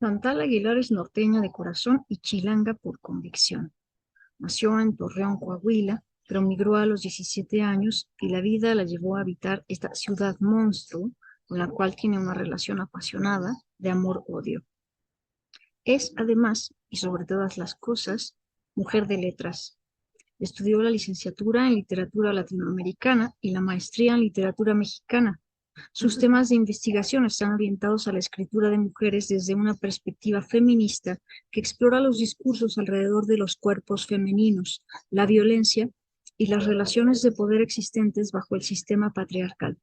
Chantal Aguilar es norteña de corazón y chilanga por convicción. Nació en Torreón, Coahuila, pero migró a los 17 años y la vida la llevó a habitar esta ciudad monstruo con la cual tiene una relación apasionada de amor-odio. Es, además, y sobre todas las cosas, mujer de letras. Estudió la licenciatura en literatura latinoamericana y la maestría en literatura mexicana. Sus temas de investigación están orientados a la escritura de mujeres desde una perspectiva feminista que explora los discursos alrededor de los cuerpos femeninos, la violencia y las relaciones de poder existentes bajo el sistema patriarcal.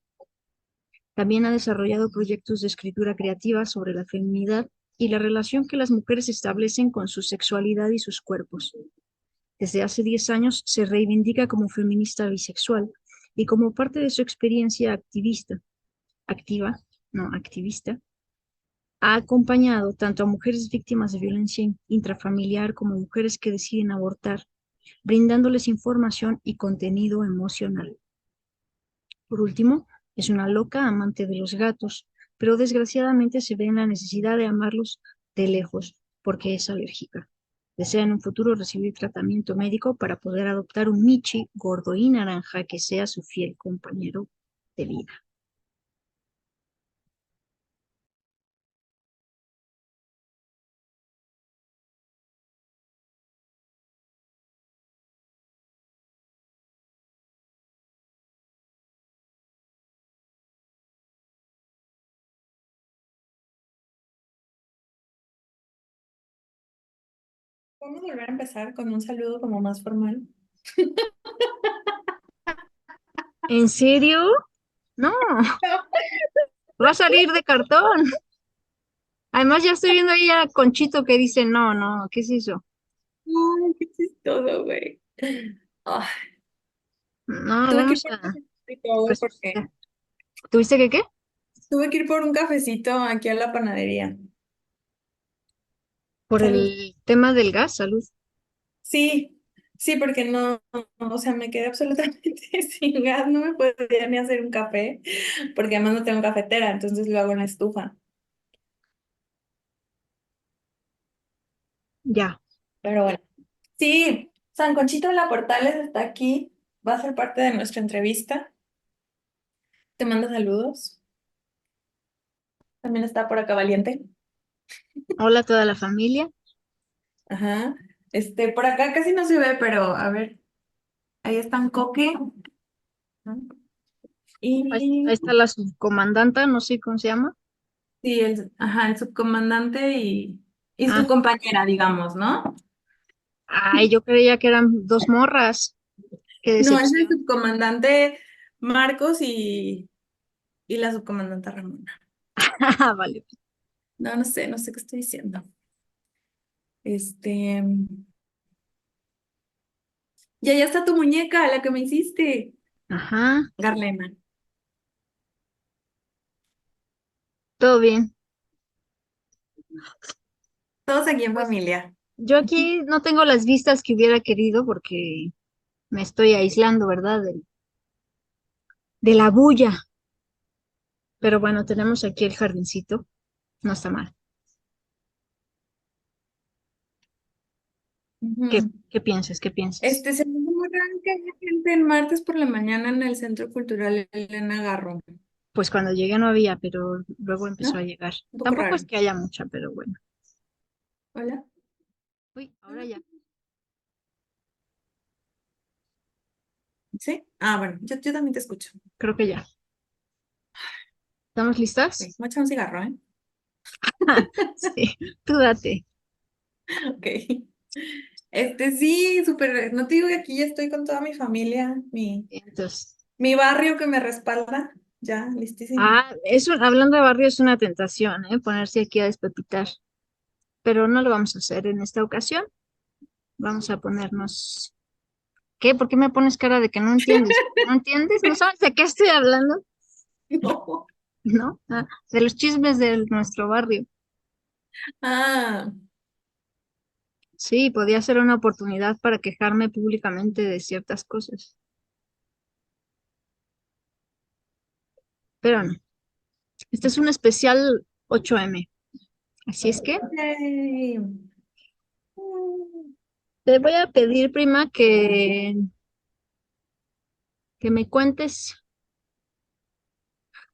También ha desarrollado proyectos de escritura creativa sobre la feminidad y la relación que las mujeres establecen con su sexualidad y sus cuerpos. Desde hace 10 años se reivindica como feminista bisexual y como parte de su experiencia activista, ha acompañado tanto a mujeres víctimas de violencia intrafamiliar como mujeres que deciden abortar, brindándoles información y contenido emocional. Por último, es una loca amante de los gatos, pero desgraciadamente se ve en la necesidad de amarlos de lejos porque es alérgica. Desea en un futuro recibir tratamiento médico para poder adoptar un Michi gordo y naranja que sea su fiel compañero de vida. Vamos a volver a empezar con un saludo como más formal. ¿En serio? No, va a salir de cartón. Además, ya estoy viendo ahí a Conchito que dice, no, no, ¿qué es eso? Ay, qué chistoso, güey. Ay, No, tuve que ir vamos por un a cafecito y todo porque resucitar. ¿Tuviste que qué? tuve que ir por un cafecito aquí a la panadería. Por Salud. el tema del gas, salud. Sí, sí, porque o sea, me quedé absolutamente sin gas, no me podía ni hacer un café, porque además no tengo cafetera, entonces lo hago en la estufa. Ya. Pero bueno. Sí, Sanconchito de la Portales está aquí, va a ser parte de nuestra entrevista. Te manda saludos. También está por acá Valiente. Hola a toda la familia. Ajá. Por acá casi no se ve, pero a ver, ahí están Coque. Ujú. Ahí Y está la subcomandanta, no sé cómo se llama. sí, el subcomandante y su Ah, compañera, digamos, ¿no? ay, yo creía que eran dos morras. Qué No, es el decepción. subcomandante Marcos y la subcomandante Ramona. Vale. No, no sé qué estoy diciendo. Este, ya está tu muñeca, la que me hiciste, Ajá, Garlena. todo bien. Todos aquí en Pues familia. yo aquí no tengo las vistas que hubiera querido porque me estoy aislando, ¿verdad? De la bulla. Pero bueno, tenemos aquí el jardincito. No está mal. ¿Qué, Ujú. qué piensas? ¿Qué piensas? Se me hizo muy raro que haya gente el martes por la mañana en el Centro Cultural Elena Garro, Pues cuando llegué no había, pero luego empezó a ¿no? llegar. Un poco Tampoco es raro. que haya mucha, pero bueno. Hola. Uy, ahora ya. ¿Sí? Ah, bueno, yo también te escucho. Creo que ya. ¿Estamos listas? Ok, voy a echar un cigarro, ¿eh? Sí, tú date. Ok. Sí, súper. No te digo que aquí ya estoy con toda mi familia, Entonces, mi barrio que me respalda. Ya, listísima. hablando de barrio, es una tentación, ¿eh? Ponerse aquí a despepitar, pero no lo vamos a hacer en esta ocasión. Vamos a ponernos. ¿Qué? ¿Por qué me pones cara de que no entiendes? ¿No entiendes? ¿No sabes de qué estoy hablando? No. ¿No? Ah, de los chismes de nuestro barrio. Ah, Sí, podía ser una oportunidad para quejarme públicamente de ciertas cosas, pero no. Este es un especial 8M. Así es que Yay. te voy a pedir, prima, que me cuentes.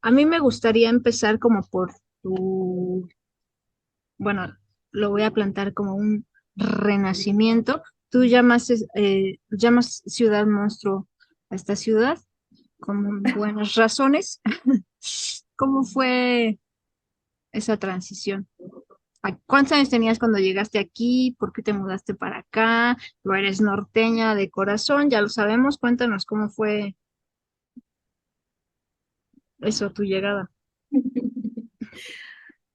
A mí me gustaría empezar como por tu, bueno, lo voy a plantar como un renacimiento. Tú llamas ciudad monstruo a esta ciudad con buenas razones. ¿Cómo fue esa transición? ¿Cuántos años tenías cuando llegaste aquí? ¿Por qué te mudaste para acá? Tú eres norteña de corazón, ya lo sabemos. Cuéntanos cómo fue eso, tu llegada.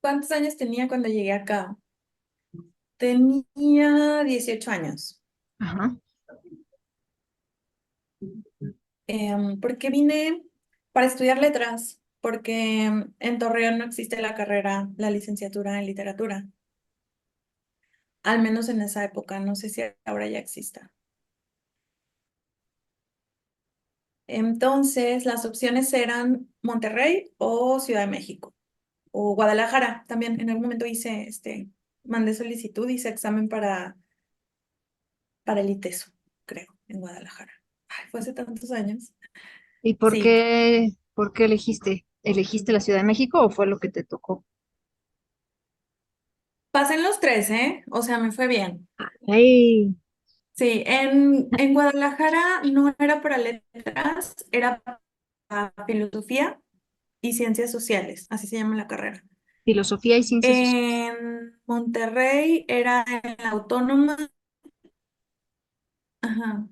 ¿Cuántos años tenía cuando llegué acá? Tenía 18 años. Ajá. Porque vine para estudiar letras, porque en Torreón no existe la carrera, la licenciatura en literatura, al menos en esa época, no sé si ahora ya exista. Entonces, las opciones eran Monterrey o Ciudad de México, o Guadalajara. También en algún momento mandé solicitud, hice examen para el ITESO, creo, en Guadalajara. Ay, fue hace tantos años. ¿Y Sí, por qué elegiste? ¿Elegiste la Ciudad de México o fue lo que te tocó? pasen los tres, ¿eh? O sea, me fue bien. Ay, Sí, en Guadalajara no era para letras, era para filosofía y ciencias sociales, así se llama la carrera. filosofía y ciencias sociales. En Monterrey era en la Autónoma, ajá,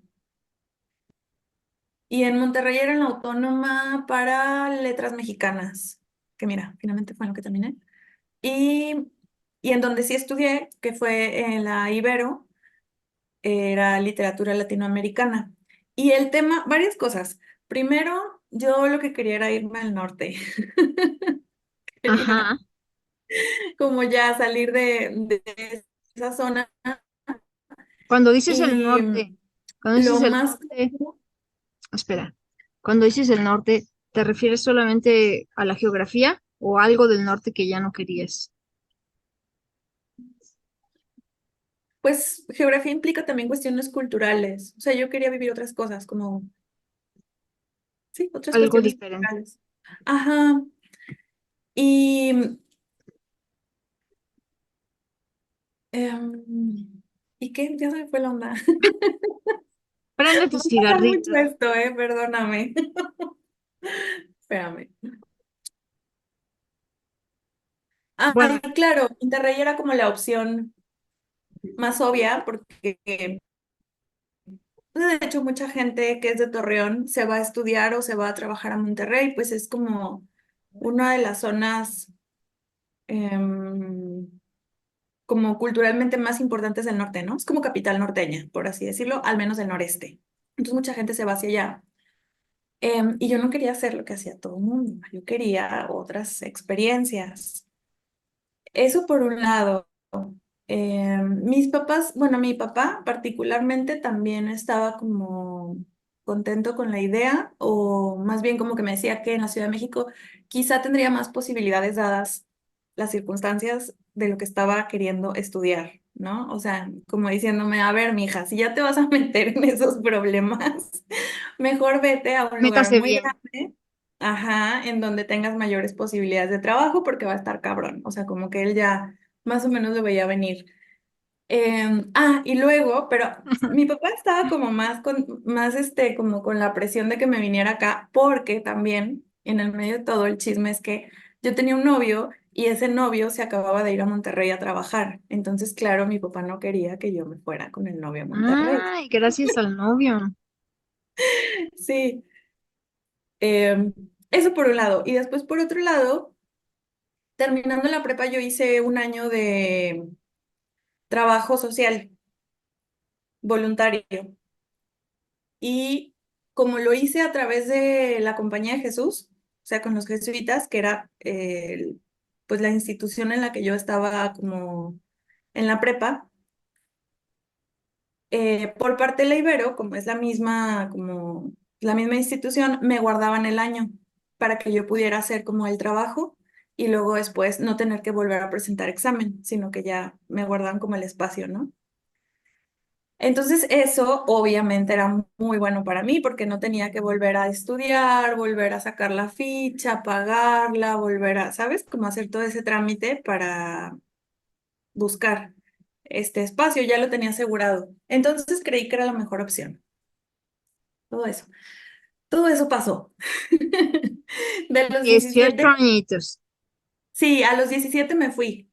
y en Monterrey era en la Autónoma para letras mexicanas, que mira, finalmente fue en lo que terminé. Y, y en donde sí estudié, que fue en la Ibero, era literatura latinoamericana. Y el tema, varias cosas. Primero, yo lo que quería era irme al norte. Quería Ajá. como ya salir de esa zona. Cuando dices el Y norte, cuando lo dices el más, norte, espera, cuando dices el norte, ¿te refieres solamente a la geografía o algo del norte que ya no querías? pues geografía implica también cuestiones culturales. O sea, yo quería vivir otras cosas, como, sí, otras Algo cuestiones diferente. culturales. Ajá. Y, em, ¿Y qué? Ya se me fue la onda. Prende tu Me pasa mucho cigarrito. esto, perdóname. Espérame. Bueno, Ay, claro, Monterrey era como la opción más obvia porque, pues, de hecho, mucha gente que es de Torreón se va a estudiar o se va a trabajar a Monterrey, pues es como una de las zonas em, como culturalmente más importantes del norte, ¿no? Es como capital norteña, por así decirlo, al menos del noreste. Entonces mucha gente se va hacia allá. Y yo no quería hacer lo que hacía todo el mundo, yo quería otras experiencias. Eso por un lado. Mis papás, bueno, mi papá particularmente también estaba como contento con la idea, o más bien como que me decía que en la Ciudad de México quizá tendría más posibilidades dadas las circunstancias de lo que estaba queriendo estudiar, ¿no? O sea, como diciéndome, a ver, mija, si ya te vas a meter en esos problemas, mejor vete a un lugar métase muy bien. grande, ajá, en donde tengas mayores posibilidades de trabajo porque va a estar cabrón. O sea, como que él ya más o menos lo veía venir. Y luego, pero mi papá estaba como como con la presión de que me viniera acá, porque también en el medio de todo el chisme es que yo tenía un novio y ese novio se acababa de ir a Monterrey a trabajar. Entonces, claro, mi papá no quería que yo me fuera con el novio a Monterrey. Ay, gracias al novio. Sí, em, eso por un lado. Y después, por otro lado, terminando la prepa, yo hice un año de trabajo social voluntario. Y como lo hice a través de la Compañía de Jesús, o sea, con los jesuitas, que era pues la institución en la que yo estaba como en la prepa, por parte de la Ibero, como es como la misma institución, me guardaban el año para que yo pudiera hacer como el trabajo y luego después no tener que volver a presentar examen, sino que ya me guardaban como el espacio, ¿no? Entonces eso obviamente era muy bueno para mí porque no tenía que volver a estudiar, volver a sacar la ficha, pagarla, volver a, ¿sabes? Como hacer todo ese trámite para buscar este espacio, ya lo tenía asegurado. Entonces creí que era la mejor opción. Todo eso. Todo eso pasó. De los 18 17, añitos. sí, a los 17 me fui,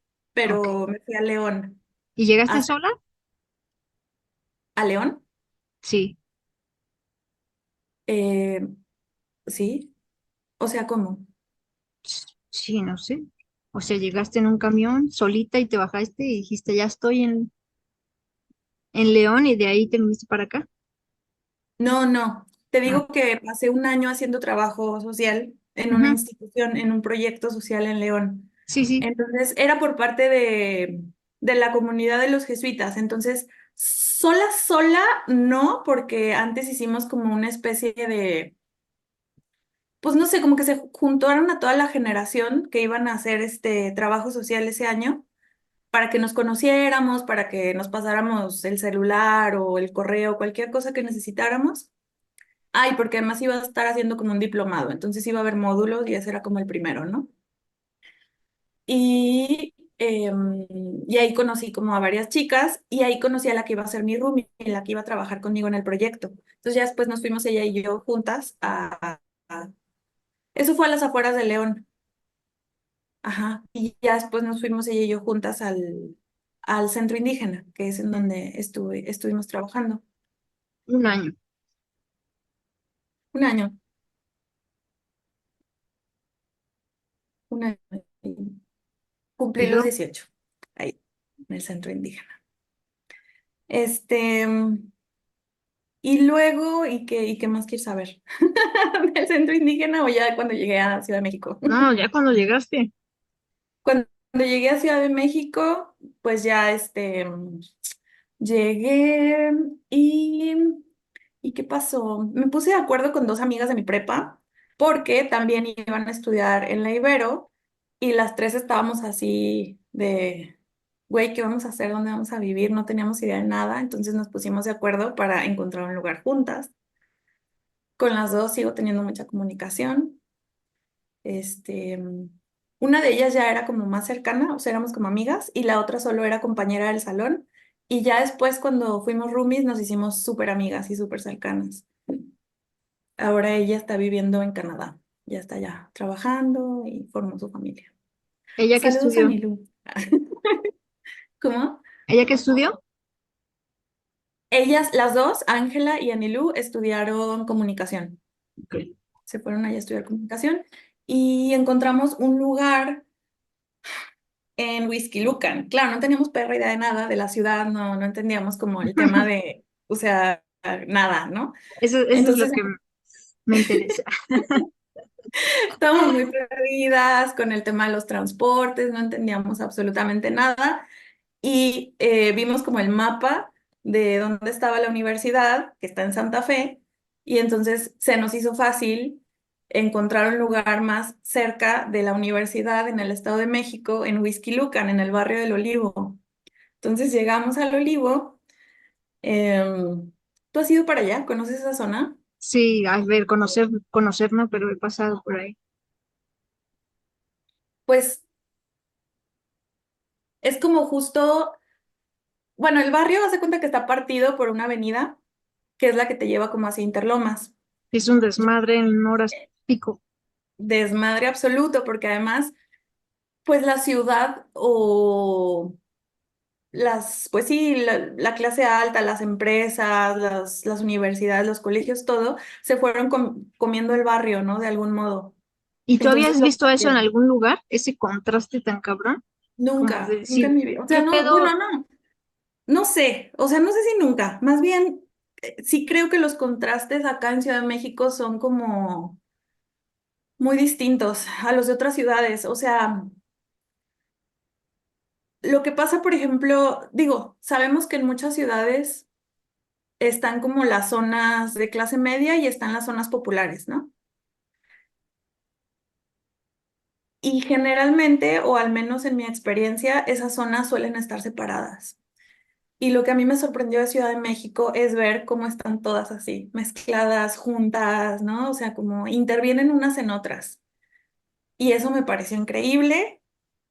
Ok. pero me fui a León. ¿Y llegaste ¿Hasta sola? a León? Sí. Eh, sí. O sea, ¿cómo? Sí, no sé. O sea, llegaste en un camión solita y te bajaste y dijiste, ya estoy en León y de ahí te viniste para acá. No, no. Te Ah, digo que pasé un año haciendo trabajo social en una ujú. institución, en un proyecto social en León. Sí, sí. Entonces, era por parte de la comunidad de los jesuitas. Entonces, sola, sola, no, porque antes hicimos como una especie de, pues no sé, como que se juntaron a toda la generación que iban a hacer este trabajo social ese año para que nos conociéramos, para que nos pasáramos el celular o el correo, cualquier cosa que necesitáramos. Ay, porque además iba a estar haciendo como un diplomado, entonces iba a haber módulos y ese era como el primero, ¿no? Y ahí conocí como a varias chicas y ahí conocí a la que iba a ser mi roomie, la que iba a trabajar conmigo en el proyecto. Entonces ya después nos fuimos ella y yo juntas Eso fue a las afueras de León, ajá. Y ya después nos fuimos ella y yo juntas al centro indígena, que es en donde estuvimos trabajando. Un año. Un año, un año. Cumplí Y los luego, 18 ahí, en el centro indígena. Este, y luego, ¿y qué más quieres saber? ¿Del centro indígena o ya cuando llegué a Ciudad de México? no, ya cuando llegaste, Cuando llegué a Ciudad de México, pues ya llegué y, ¿y qué pasó? Me puse de acuerdo con dos amigas de mi prepa porque también iban a estudiar en la Ibero y las tres estábamos así de, güey, ¿qué vamos a hacer? ¿Dónde vamos a vivir? No teníamos idea de nada, entonces nos pusimos de acuerdo para encontrar un lugar juntas. Con las dos sigo teniendo mucha comunicación. Este, una de ellas ya era como más cercana, o sea, éramos como amigas, y la otra solo era compañera del salón. Y ya después, cuando fuimos roomies, nos hicimos súper amigas y súper cercanas. Ahora ella está viviendo en Canadá, ya está ya trabajando y formó su familia. ella que Saludos a estudió, Nilu. ¿Cómo? ella que estudió, Ellas, las dos, Ángela y Anilú, estudiaron comunicación. ok. Se fueron allá a estudiar comunicación y encontramos un lugar en Whisky Lucan. Claro, no teníamos perra idea de nada de la ciudad, no entendíamos como el tema de, o sea, nada, ¿no? Eso es lo Entonces que me interesa. estábamos muy perdidas con el tema de los transportes, no entendíamos absolutamente nada y vimos como el mapa de dónde estaba la universidad, que está en Santa Fe, y entonces se nos hizo fácil encontrar un lugar más cerca de la universidad en el Estado de México, en Whisky Lucan, en el barrio del Olivo. Entonces llegamos al Olivo. ¿Tú has ido para allá? ¿Conoces esa zona? Sí, a ver, conocer no, pero he pasado por ahí. Pues es como justo, bueno, el barrio hace cuenta que está partido por una avenida que es la que te lleva como hacia Interlomas. Es un desmadre en horas pico. Desmadre absoluto, porque además, pues la ciudad o pues sí, la clase alta, las empresas, las universidades, los colegios, todo, se fueron comiendo el barrio, ¿no? De algún modo. ¿Y tú Entonces habías lo visto eso en partieron. algún lugar? Ese contraste tan cabrón, como de Nunca, nunca en decir, mi vida. O sea, ¿qué no, bueno, pedo? no. No sé, o sea, no sé si nunca. Más bien, sí creo que los contrastes acá en Ciudad de México son como muy distintos a los de otras ciudades. O sea, lo que pasa, por ejemplo, digo, sabemos que en muchas ciudades están como las zonas de clase media y están las zonas populares, ¿no? Y generalmente, o al menos en mi experiencia, esas zonas suelen estar separadas. Y lo que a mí me sorprendió de Ciudad de México es ver cómo están todas así, mezcladas, juntas, ¿no? O sea, como intervienen unas en otras. Y eso me pareció increíble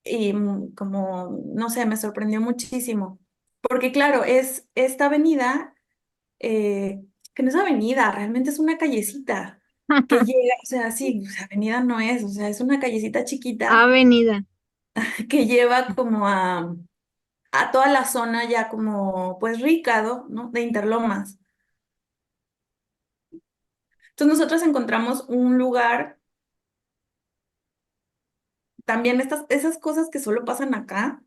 y como, no sé, me sorprendió muchísimo. Porque claro, es esta avenida, que no es avenida, realmente es una callecita que llega, o sea, sí, o sea, avenida no es, o sea, es una callecita chiquita Avenida. que lleva como a toda la zona ya como, pues rica, ¿no? De Interlomas. Entonces nosotros encontramos un lugar, también esas cosas que solo pasan acá,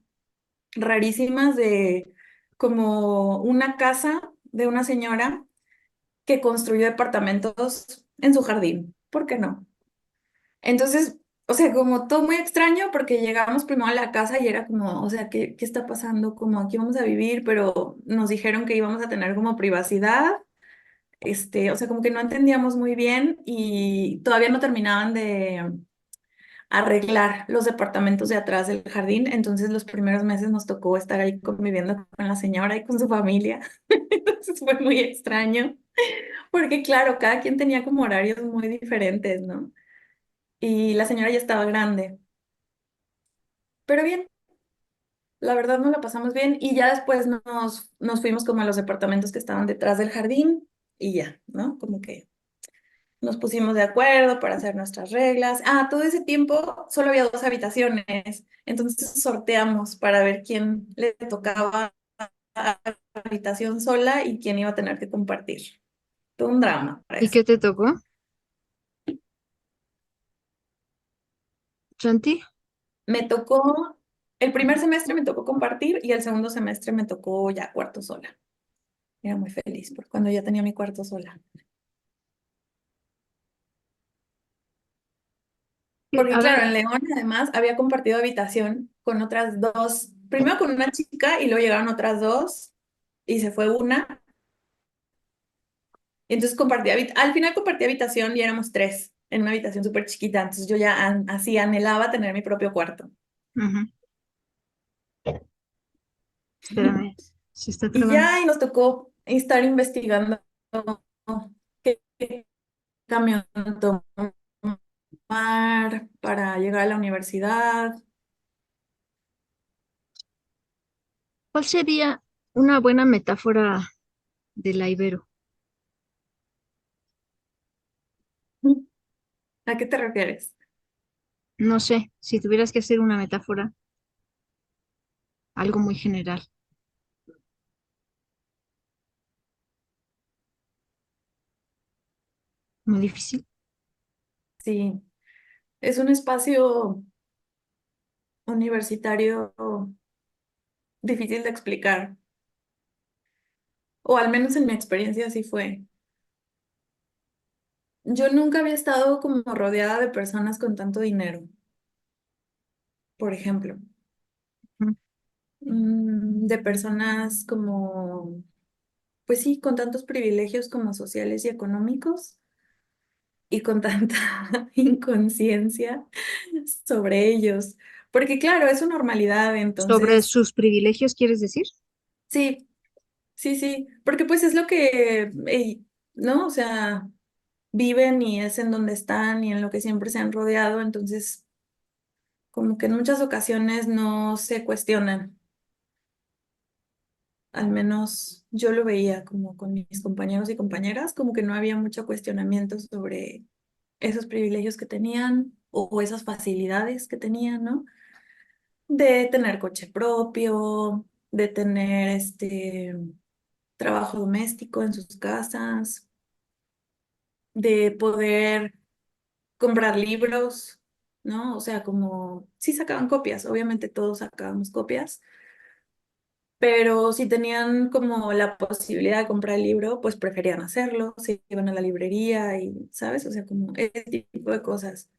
rarísimas, de como una casa de una señora que construyó departamentos en su jardín. ¿Por qué no? Entonces, o sea, como todo muy extraño porque llegamos primero a la casa y era como, o sea, ¿qué está pasando? Como aquí vamos a vivir, pero nos dijeron que íbamos a tener como privacidad. O sea, como que no entendíamos muy bien y todavía no terminaban de arreglar los departamentos de atrás del jardín, entonces los primeros meses nos tocó estar ahí conviviendo con la señora y con su familia. Entonces fue muy extraño, porque claro, cada quien tenía como horarios muy diferentes, ¿no? Y la señora ya estaba grande, pero bien, la verdad nos la pasamos bien y ya después nos fuimos como a los departamentos que estaban detrás del jardín y ya, ¿no? Como que nos pusimos de acuerdo para hacer nuestras reglas. Ah, todo ese tiempo solo había dos habitaciones, entonces sorteamos para ver quién le tocaba habitación sola y quién iba a tener que compartir. Todo un drama para ¿Y eso. qué te tocó, Santi? Me tocó, el primer semestre me tocó compartir y el segundo semestre me tocó ya cuarto sola. Era muy feliz por cuando ya tenía mi cuarto sola. Porque A claro, ver, en León además había compartido habitación con otras dos, primero con una chica y luego llegaron otras dos y se fue una. Y entonces al final compartí habitación y éramos tres en una habitación súper chiquita. Entonces yo ya así anhelaba tener mi propio cuarto. ujú, espérame, se está Y trabando. ya y nos tocó estar investigando qué camión tomar para llegar a la universidad. ¿Cuál sería una buena metáfora de la Ibero? ¿A qué te refieres? No sé, si tuvieras que hacer una metáfora, algo muy general, muy difícil. Sí, es un espacio universitario difícil de explicar, o al menos en mi experiencia así fue. Yo nunca había estado como rodeada de personas con tanto dinero, por ejemplo. Ujú. De personas como, pues sí, con tantos privilegios como sociales y económicos y con tanta inconsciencia sobre ellos. Porque claro, es su normalidad, Sobre entonces, sus privilegios, ¿quieres decir? sí, sí, sí, porque pues es lo que, ¿no? O sea, viven y es en donde están y en lo que siempre se han rodeado, entonces como que en muchas ocasiones no se cuestionan. Al menos yo lo veía como con mis compañeros y compañeras, como que no había mucho cuestionamiento sobre esos privilegios que tenían o esas facilidades que tenían, ¿no? De tener coche propio, de tener trabajo doméstico en sus casas, de poder comprar libros, ¿no? O sea, como sí sacaban copias, obviamente todos sacábamos copias, pero si tenían como la posibilidad de comprar el libro, pues preferían hacerlo, si iban a la librería y, ¿sabes? O sea, como ese tipo de cosas.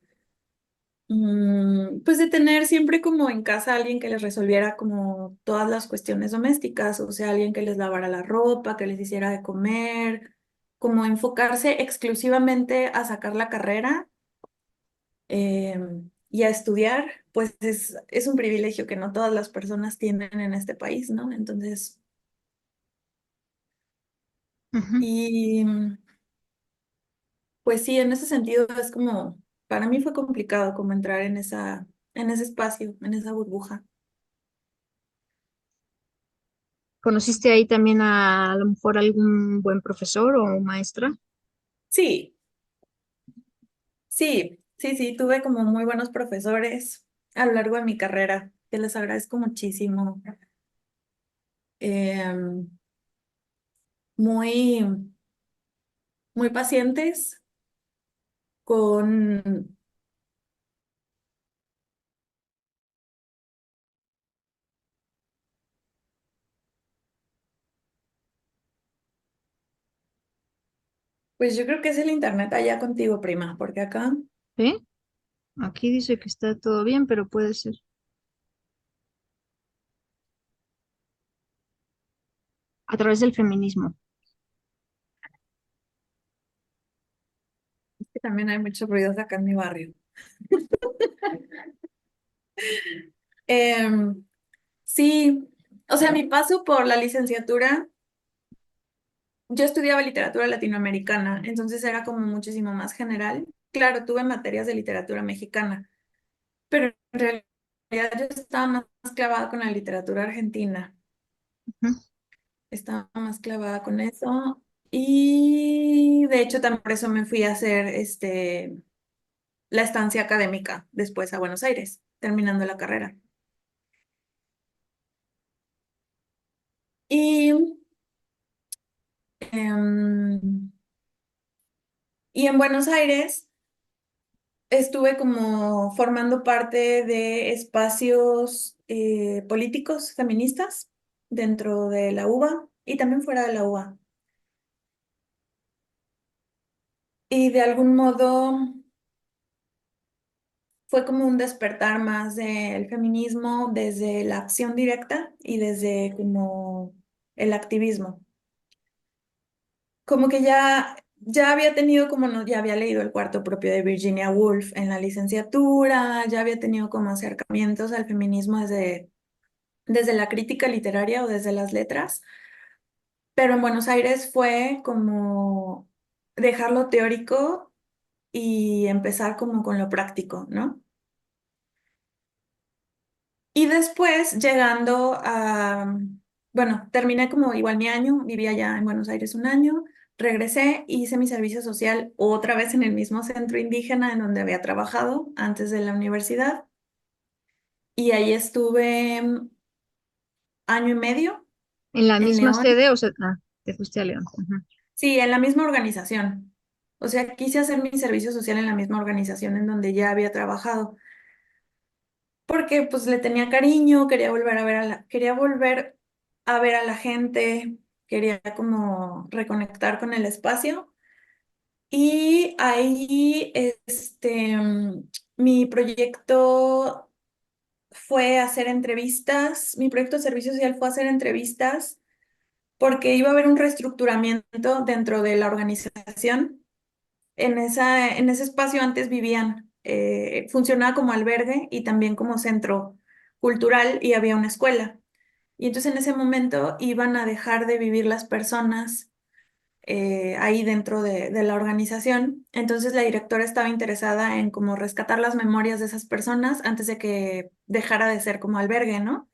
Pues de tener siempre como en casa alguien que les resolviera como todas las cuestiones domésticas, o sea, alguien que les lavara la ropa, que les hiciera de comer, como enfocarse exclusivamente a sacar la carrera, y a estudiar, pues es un privilegio que no todas las personas tienen en este país, ¿no? Entonces, Ujú. y pues sí, en ese sentido es como, para mí fue complicado como entrar en ese espacio, en esa burbuja. ¿Conociste ahí también a lo mejor algún buen profesor o maestra? Sí, sí, tuve como muy buenos profesores a lo largo de mi carrera, que les agradezco muchísimo. Em, muy, muy pacientes con, pues yo creo que es el internet allá contigo, prima, porque acá, ¿Sí? Aquí dice que está todo bien, pero puede ser. A través del feminismo. es que también hay muchos ruidos acá en mi barrio. Em, sí, o sea, mi paso por la licenciatura, yo estudiaba literatura latinoamericana, entonces era como muchísimo más general. Claro, tuve materias de literatura mexicana, pero en realidad yo estaba más clavada con la literatura argentina, Ujú. estaba más clavada con eso y de hecho también por eso me fui a hacer la estancia académica después a Buenos Aires, terminando la carrera. Y, em, y en Buenos Aires estuve como formando parte de espacios políticos feministas dentro de la UBA y también fuera de la UBA. Y de algún modo fue como un despertar más del feminismo desde la acción directa y desde como el activismo. Como que ya había tenido como, no, ya había leído El cuarto propio de Virginia Woolf en la licenciatura, ya había tenido como acercamientos al feminismo desde la crítica literaria o desde las letras, pero en Buenos Aires fue como dejar lo teórico y empezar como con lo práctico, ¿no? Y después llegando a, bueno, terminé como igual mi año, vivía ya en Buenos Aires un año, regresé, hice mi servicio social otra vez en el mismo centro indígena en donde había trabajado antes de la universidad y ahí estuve año y medio En la en misma León, sede, o sea, te fuiste a León. Ujú. sí, en la misma organización. O sea, quise hacer mi servicio social en la misma organización en donde ya había trabajado. Porque pues le tenía cariño, quería volver a ver quería volver a ver a la gente, quería como reconectar con el espacio. Y ahí, mi proyecto fue hacer entrevistas, mi proyecto de servicio social fue hacer entrevistas porque iba a haber un reestructuramiento dentro de la organización. En ese espacio antes vivían, funcionaba como albergue y también como centro cultural y había una escuela. Y entonces en ese momento iban a dejar de vivir las personas ahí dentro de la organización. Entonces la directora estaba interesada en como rescatar las memorias de esas personas antes de que dejara de ser como albergue, ¿no?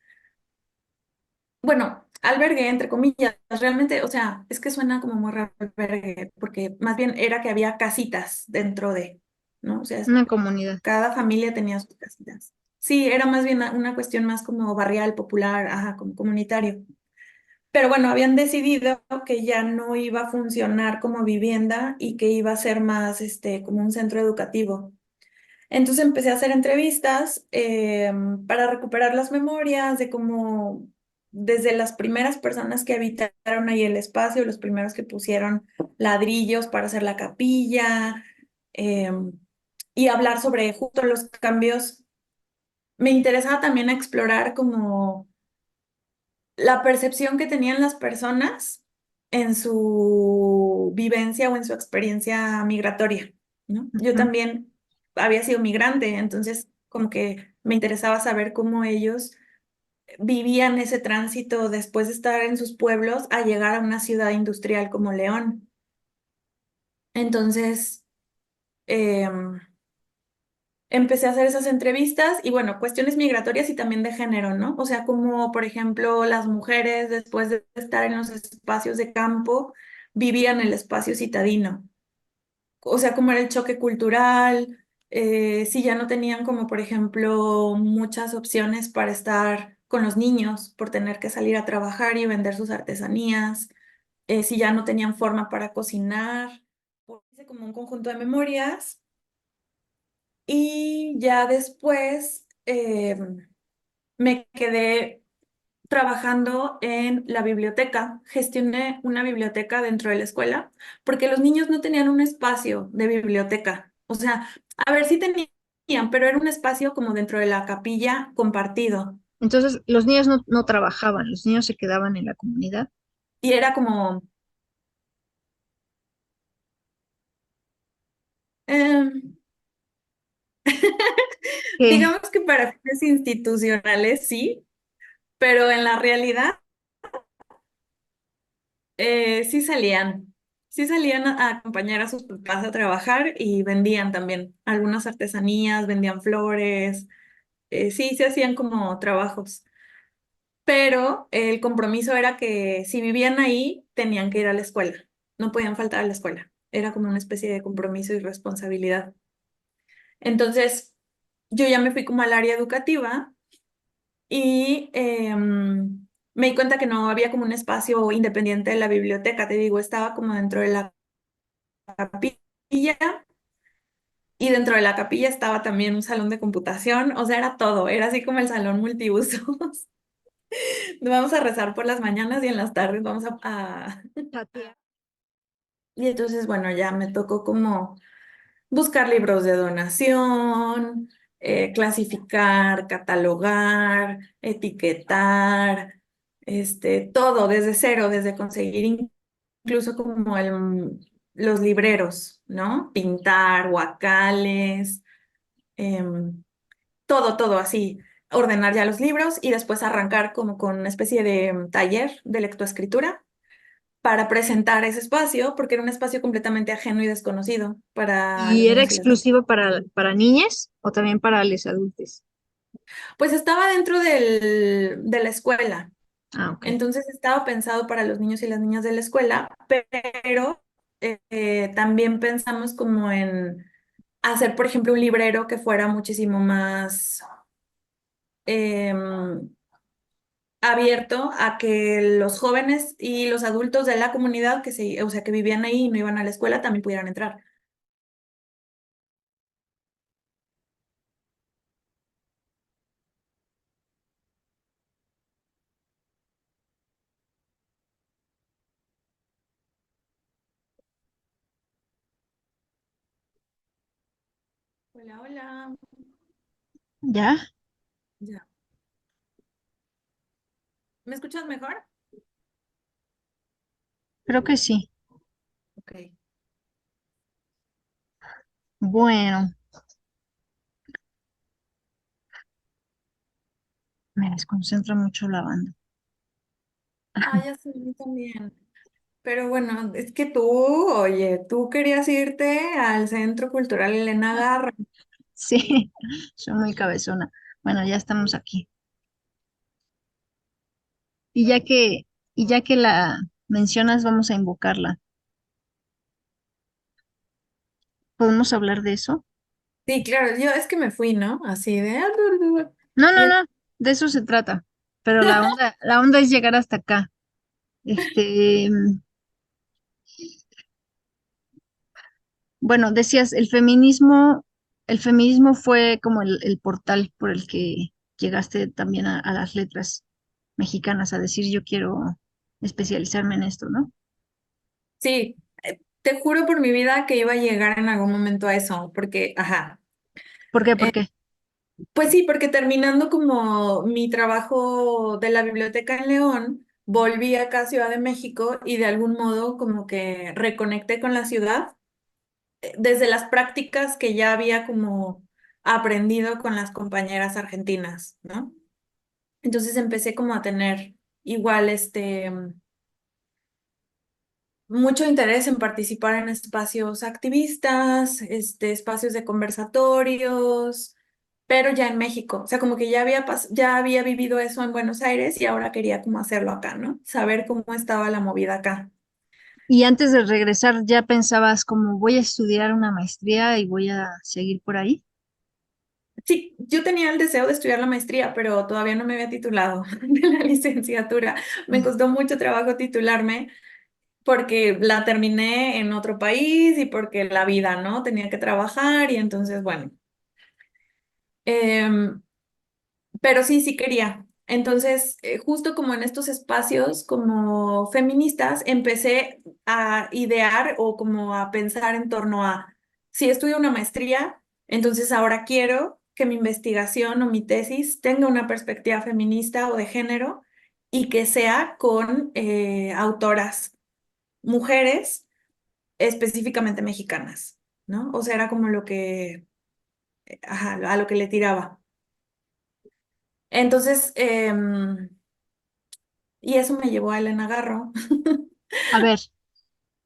Bueno, albergue, entre comillas, realmente, o sea, es que suena como muy raro albergue, porque más bien era que había casitas dentro de, ¿no? O sea, Una comunidad. cada familia tenía sus casitas. Sí, era más bien una cuestión más como barrial, popular, ajá, como comunitario. Pero bueno, habían decidido que ya no iba a funcionar como vivienda y que iba a ser más, como un centro educativo. Entonces empecé a hacer entrevistas para recuperar las memorias de cómo, desde las primeras personas que habitaron ahí el espacio, los primeros que pusieron ladrillos para hacer la capilla, em, y hablar sobre justo los cambios. Me interesaba también explorar como la percepción que tenían las personas en su vivencia o en su experiencia migratoria, ¿no? Yo Ujú. también había sido migrante, entonces como que me interesaba saber cómo ellos vivían ese tránsito después de estar en sus pueblos a llegar a una ciudad industrial como León. Entonces, em, empecé a hacer esas entrevistas y bueno, cuestiones migratorias y también de género, ¿no? O sea, como por ejemplo las mujeres después de estar en los espacios de campo vivían el espacio citadino. O sea, cómo era el choque cultural, si ya no tenían como por ejemplo muchas opciones para estar con los niños por tener que salir a trabajar y vender sus artesanías, si ya no tenían forma para cocinar. Hice como un conjunto de memorias y ya después me quedé trabajando en la biblioteca. Gestioné una biblioteca dentro de la escuela porque los niños no tenían un espacio de biblioteca. O sea, a ver, sí tenían, pero era un espacio como dentro de la capilla compartido. Entonces, los niños no trabajaban, los niños se quedaban en la comunidad. Y era como, em, Que digamos que para fines institucionales sí, pero en la realidad sí salían. Sí salían a acompañar a sus papás a trabajar y vendían también algunas artesanías, vendían flores, sí, se hacían como trabajos, pero el compromiso era que si vivían ahí, tenían que ir a la escuela, no podían faltar a la escuela. Era como una especie de compromiso y responsabilidad. Entonces, yo ya me fui como al área educativa y me di cuenta que no había como un espacio independiente de la biblioteca, te digo, estaba como dentro de la capilla. Y dentro de la capilla estaba también un salón de computación, o sea, era todo, era así como el salón multiusos. Vamos a rezar por las mañanas y en las tardes vamos chatear. Y entonces, bueno, ya me tocó como buscar libros de donación, clasificar, catalogar, etiquetar, todo desde cero, desde conseguir incluso como los libreros, ¿no? Pintar, guacales, todo así. Ordenar ya los libros y después arrancar como con una especie de taller de lectoescritura para presentar ese espacio, porque era un espacio completamente ajeno y desconocido para ¿Y los era niños y las niñas. exclusivo para niñas o también para los adultos? Pues estaba dentro de la escuela, Ah, ok. entonces estaba pensado para los niños y las niñas de la escuela, pero también pensamos como en hacer, por ejemplo, un librero que fuera muchísimo más em, abierto a que los jóvenes y los adultos de la comunidad o sea, que vivían ahí y no iban a la escuela también pudieran entrar. Hola, hola. ¿Ya? Ya. ¿Me escuchas mejor? Creo que sí. Ok. Bueno, me desconcentra mucho la banda. Ah, ya sé, a mí también. Pero bueno, es que tú, oye, tú querías irte al Centro Cultural Elena Garro. Sí, soy muy cabezona. Bueno, ya estamos aquí. Y ya que, y ya que la mencionas, vamos a invocarla. ¿Podemos hablar de eso? Sí, claro, yo es que me fui, ¿no? Así de... No, no, y- no, de eso se trata. Pero la onda es llegar hasta acá. Este, bueno, decías, el feminismo fue como el portal por el que llegaste también a las letras mexicanas, a decir yo quiero especializarme en esto, ¿no? Sí, te juro por mi vida que iba a llegar en algún momento a eso, porque, ajá. ¿Por qué? ¿Por eh, qué? Pues sí, porque terminando como mi trabajo de la biblioteca en León, volví acá a Ciudad de México y de algún modo como que reconecté con la ciudad desde las prácticas que ya había como aprendido con las compañeras argentinas, ¿no? Entonces empecé como a tener igual mucho interés en participar en espacios activistas, espacios de conversatorios, pero ya en México. O sea, como que ya había vivido eso en Buenos Aires y ahora quería como hacerlo acá, ¿no? Saber cómo estaba la movida acá. Y antes de regresar, ¿ya pensabas como voy a estudiar una maestría y voy a seguir por ahí? Sí, yo tenía el deseo de estudiar la maestría, pero todavía no me había titulado de la licenciatura. Me costó mucho trabajo titularme porque la terminé en otro país y porque la vida, ¿no? Tenía que trabajar y entonces, bueno. Em, pero sí, sí quería. Entonces, justo como en estos espacios como feministas, empecé a idear o como a pensar en torno a, si estudio una maestría, entonces ahora quiero que mi investigación o mi tesis tenga una perspectiva feminista o de género y que sea con autoras mujeres, específicamente mexicanas, ¿no? O sea, era como lo que, ajá, a lo que le tiraba. Entonces, y eso me llevó a Elena Garro. A ver,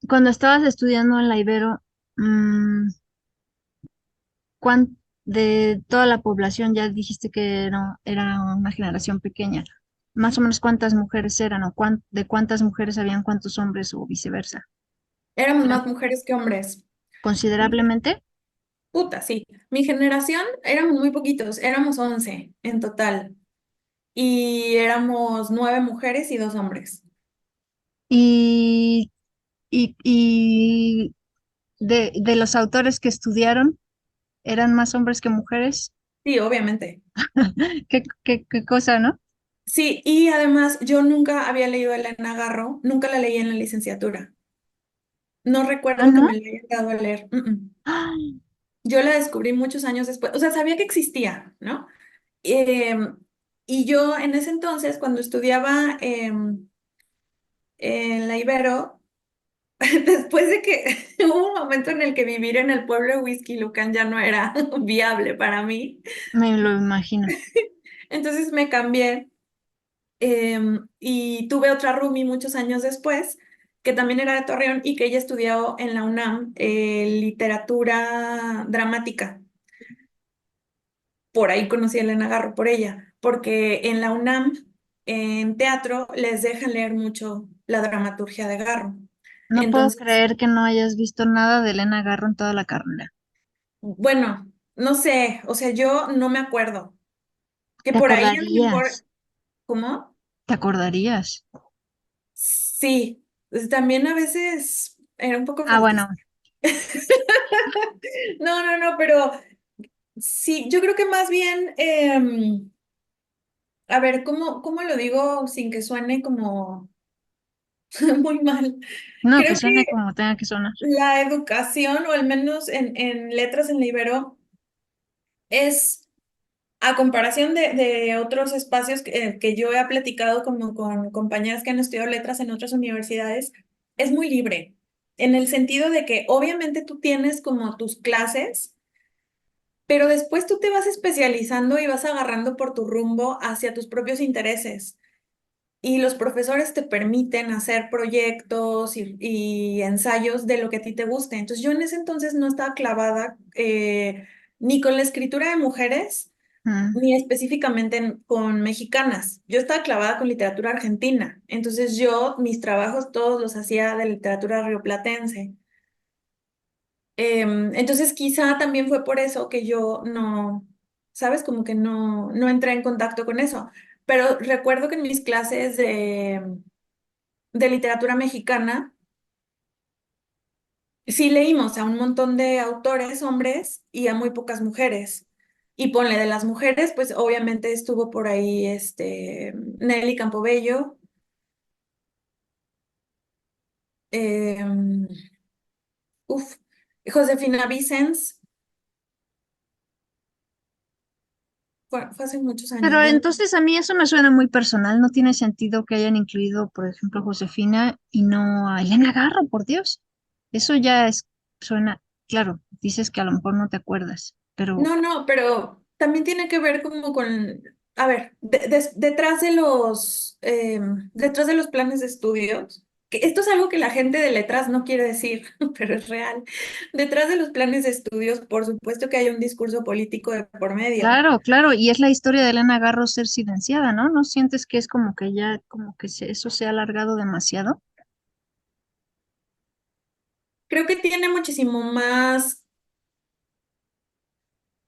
cuando estabas estudiando en la Ibero, mm, de toda la población, ya dijiste que no, era una generación pequeña, más o menos cuántas mujeres eran o de cuántas mujeres habían cuántos hombres o viceversa. Éramos ¿Eran más mujeres que hombres. considerablemente? Puta, sí. Mi generación éramos muy poquitos, éramos 11 en total. Y éramos 9 mujeres y 2 hombres. Y, y de los autores que estudiaron, ¿eran más hombres que mujeres? Sí, obviamente. ¿Qué cosa, no? Sí, y además yo nunca había leído a Elena Garro, nunca la leí en la licenciatura. No Ah, recuerdo que ¿no? me la hayan dado a leer. Ay, Yo la descubrí muchos años después. O sea, sabía que existía, ¿no? Em, y yo en ese entonces, cuando estudiaba en la Ibero, después de que hubo un momento en el que vivir en el pueblo de Whisky Lucan ya no era viable para mí, me lo imagino. entonces me cambié y tuve otra roomie muchos años después, que también era de Torreón y que ella estudió en la UNAM literatura dramática. Por ahí conocí a Elena Garro por ella, porque en la UNAM, en teatro, les dejan leer mucho la dramaturgia de Garro. No puedo Entonces, creer que no hayas visto nada de Elena Garro en toda la carrera. bueno, no sé, o sea, yo no me acuerdo. Que ¿Te por ahí a lo mejor, acordarías? ¿cómo? ¿Te acordarías? Sí, pues también a veces era un poco Ah, bueno, flautista. No, no, no, pero sí, yo creo que más bien, a ver, ¿cómo lo digo sin que suene como muy mal? no, que Creo que suene como tenga que sonar. la educación, o al menos en letras en la Ibero, es a comparación de otros espacios que yo he platicado como con compañeras que han estudiado letras en otras universidades, es muy libre, en el sentido de que obviamente tú tienes como tus clases, pero después tú te vas especializando y vas agarrando por tu rumbo hacia tus propios intereses. Y los profesores te permiten hacer proyectos y ensayos de lo que a ti te guste. Entonces yo en ese entonces no estaba clavada ni con la escritura de mujeres, Mm. ni específicamente con mexicanas. Yo estaba clavada con literatura argentina. Entonces yo mis trabajos todos los hacía de literatura rioplatense. Entonces quizá también fue por eso que yo no, ¿sabes? Como que no entré en contacto con eso. Pero recuerdo que en mis clases de literatura mexicana, sí leímos a un montón de autores hombres y a muy pocas mujeres. Y ponle de las mujeres, pues obviamente estuvo por ahí Nelly Campobello, em, uf, Josefina Vicens, fue hace muchos años, Pero ya. entonces a mí eso me suena muy personal. No tiene sentido que hayan incluido, por ejemplo, a Josefina y no a Elena Garro, por Dios. Eso ya es, suena, claro, dices que a lo mejor no te acuerdas. pero No, pero también tiene que ver como con, a ver, detrás de los planes de estudios, que esto es algo que la gente de letras no quiere decir, pero es real. Detrás de los planes de estudios, por supuesto que hay un discurso político de por medio. claro, claro, y es la historia de Elena Garro ser silenciada, ¿no? ¿No sientes que es como que ya, como que eso se ha alargado demasiado? Creo que tiene muchísimo más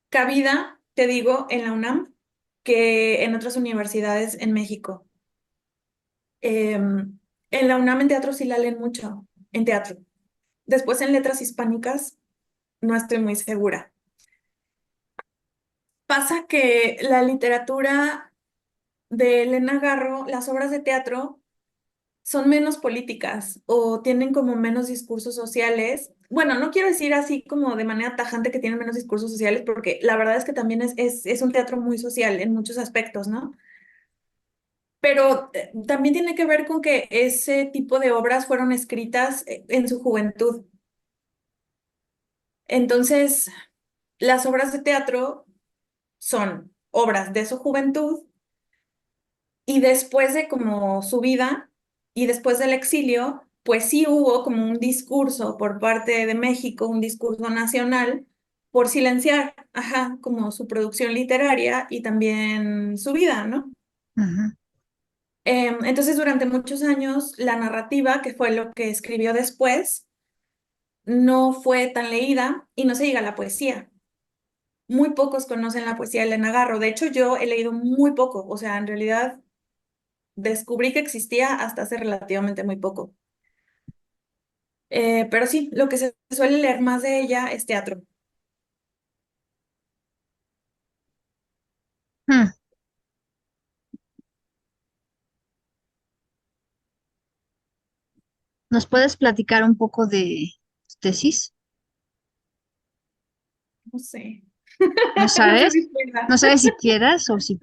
cabida, te digo, en la UNAM que en otras universidades en México. En la UNAM en teatro sí la leen mucho, en teatro. Después en letras hispánicas no estoy muy segura. Pasa que la literatura de Elena Garro, las obras de teatro, son menos políticas o tienen como menos discursos sociales. Bueno, no quiero decir así como de manera tajante que tienen menos discursos sociales, porque la verdad es que también es un teatro muy social en muchos aspectos, ¿no? Pero también tiene que ver con que ese tipo de obras fueron escritas en su juventud. Entonces, las obras de teatro son obras de su juventud y después de como su vida y después del exilio, pues sí hubo como un discurso por parte de México, un discurso nacional por silenciar, ajá, como su producción literaria y también su vida, ¿no? Ujú. Entonces, durante muchos años, la narrativa, que fue lo que escribió después, no fue tan leída y no se diga la poesía. Muy pocos conocen la poesía de Elena Garro. De hecho, yo he leído muy poco. O sea, en realidad descubrí que existía hasta hace relativamente muy poco. Pero sí, lo que se suele leer más de ella es teatro. Hmm. ¿Nos puedes platicar un poco de tu tesis? No sé. ¿No No sé sabes? si pueda. ¿No sabes si quieras o si